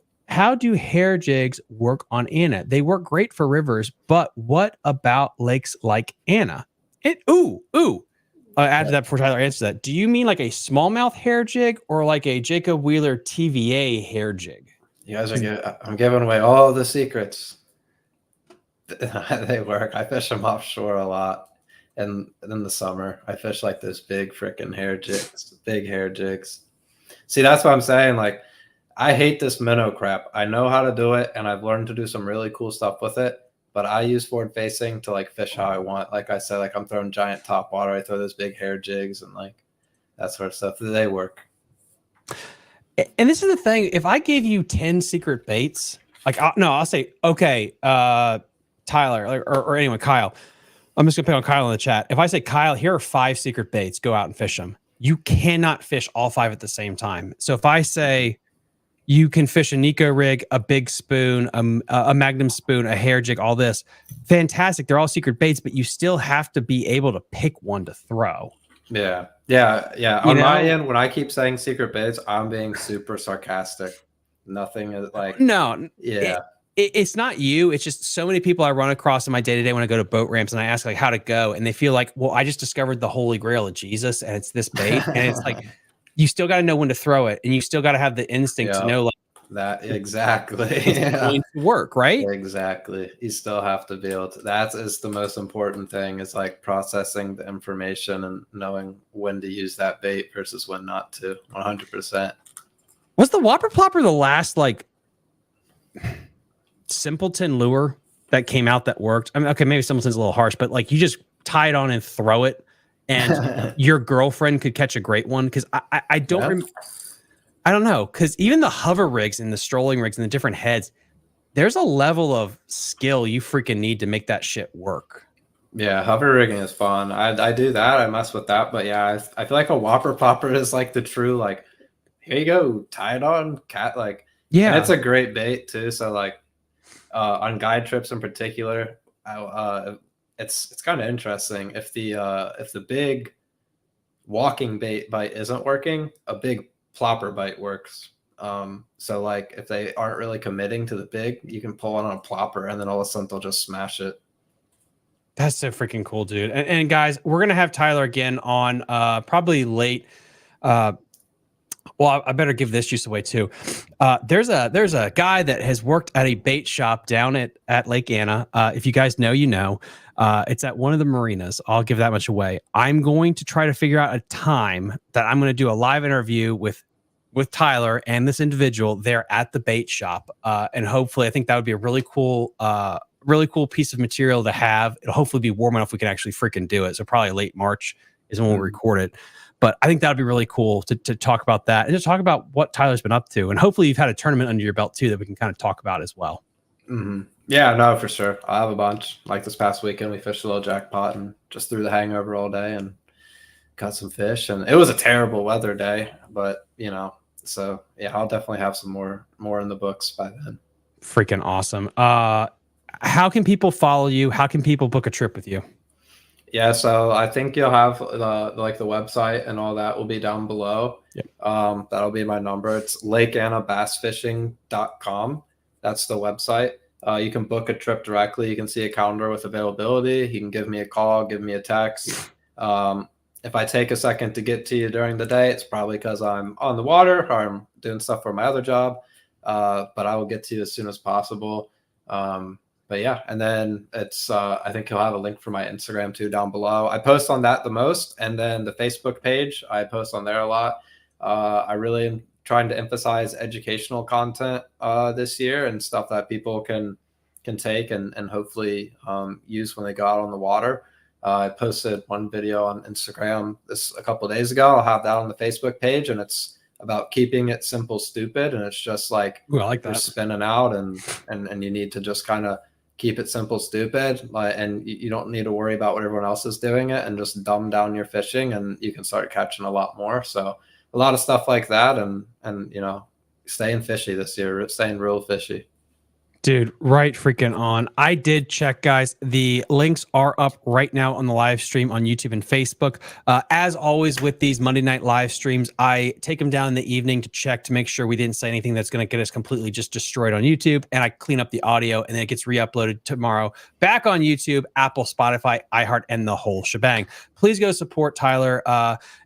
do hair jigs work on Anna? They work great for rivers, but what about lakes like Anna? Add to that before Tyler answers that. Do you mean like a smallmouth hair jig or like a Jacob Wheeler TVA hair jig? You guys I'm giving away all the secrets. They work. I fish them offshore a lot. And in the summer, I fish like those big freaking big hair jigs. See, that's what I'm saying. Like, I hate this minnow crap. I know how to do it, and I've learned to do some really cool stuff with it. But I use forward facing to like fish how I want. Like I said, like I'm throwing giant top water. I throw those big hair jigs and like that sort of stuff. They work. And this is the thing. If I gave you 10 secret baits, like I'll say, okay, Tyler or anyone, Kyle. I'm just gonna pick on Kyle in the chat. If I say, Kyle, here are 5 secret baits, go out and fish them. You cannot fish all 5 at the same time. So if I say you can fish a Nico rig, a big spoon, a Magnum spoon, a hair jig, all this, fantastic. They're all secret baits, but you still have to be able to pick one to throw. Yeah. On my end, when I keep saying secret baits, I'm being super sarcastic. Nothing is like no. Yeah. It's not you. It's just so many people I run across in my day-to-day when I go to boat ramps and I ask like how to go, and they feel like, well, I just discovered the holy grail of Jesus and it's this bait. And it's like, you still got to know when to throw it, and you still got to have the instinct to know like that. Exactly. It's going to work, right? Exactly. You still have to be able to. That is the most important thing, is like processing the information and knowing when to use that bait versus when not to. 100%. Was the Whopper Plopper the last like simpleton lure that came out that worked? I mean, okay, maybe simpleton's a little harsh, but like you just tie it on and throw it, and your girlfriend could catch a great one. Because I don't know, because even the hover rigs and the strolling rigs and the different heads, there's a level of skill you freaking need to make that shit work. Yeah, hover rigging is fun. I do that. I mess with that. But yeah, I feel like a Whopper Popper is like the true, like, here you go, tie it on, cat. Like, yeah, it's a great bait too. So like on guide trips in particular, it's kind of interesting. If the big walking bait bite isn't working, a big plopper bite works. So like if they aren't really committing to the big, you can pull it on a plopper, and then all of a sudden they'll just smash it. That's so freaking cool, dude. And guys, we're gonna have Tyler again on probably late Well, I better give this juice away too. There's a guy that has worked at a bait shop down at Lake Anna. If you guys know, you know. It's at one of the marinas. I'll give that much away. I'm going to try to figure out a time that I'm going to do a live interview with Tyler and this individual there at the bait shop. And hopefully, I think that would be a really cool piece of material to have. It'll hopefully be warm enough we can actually freaking do it. So probably late March is when we'll record it. But I think that would be really cool to talk about that and just talk about what Tyler's been up to. And hopefully you've had a tournament under your belt too that we can kind of talk about as well. Mm-hmm. Yeah, no, for sure. I have a bunch. Like this past weekend, we fished a little jackpot and just threw the hangover all day and caught some fish. And it was a terrible weather day, but so yeah, I'll definitely have some more in the books by then. Freaking awesome. How can people follow you? How can people book a trip with you? Yeah, so I think you'll have the website and all that will be down below. Yep. That'll be my number. It's lakeannabassfishing.com. That's the website. You can book a trip directly. You can see a calendar with availability. You can give me a call, give me a text. If I take a second to get to you during the day, it's probably because I'm on the water or I'm doing stuff for my other job. But I will get to you as soon as possible. But yeah, and then it's I think you'll have a link for my Instagram too down below. I post on that the most, and then the Facebook page, I post on there a lot. I really am trying to emphasize educational content this year and stuff that people can take and hopefully use when they go out on the water. I posted one video on Instagram a couple of days ago. I'll have that on the Facebook page, and it's about keeping it simple, stupid, and it's just like, ooh, I like that. You're spinning out, and you need to just kind of keep it simple, stupid, and you don't need to worry about what everyone else is doing it, and just dumb down your fishing, and you can start catching a lot more. So a lot of stuff like that, and staying fishy this year, staying real fishy. Dude, right freaking on. I did check, guys. The links are up right now on the live stream on YouTube and Facebook. As always with these Monday night live streams, I take them down in the evening to check to make sure we didn't say anything that's going to get us completely just destroyed on YouTube. And I clean up the audio, and then it gets re-uploaded tomorrow back on YouTube, Apple, Spotify, iHeart, and the whole shebang. Please go support Tyler.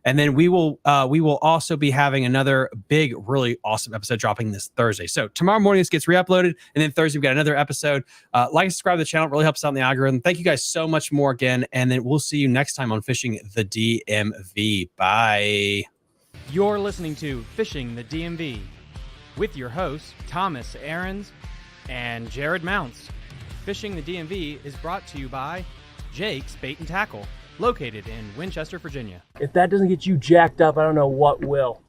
And then we will also be having another big, really awesome episode dropping this Thursday. So tomorrow morning this gets re-uploaded, and then Thursday we've got another episode. Like and subscribe to the channel. It really helps out in the algorithm. Thank you guys so much more again, and then we'll see you next time on Fishing the DMV. Bye. You're listening to Fishing the DMV with your hosts Thomas Ahrens and Jared Mounts. Fishing the DMV is brought to you by Jake's Bait and Tackle, located in Winchester, Virginia. If that doesn't get you jacked up, I don't know what will.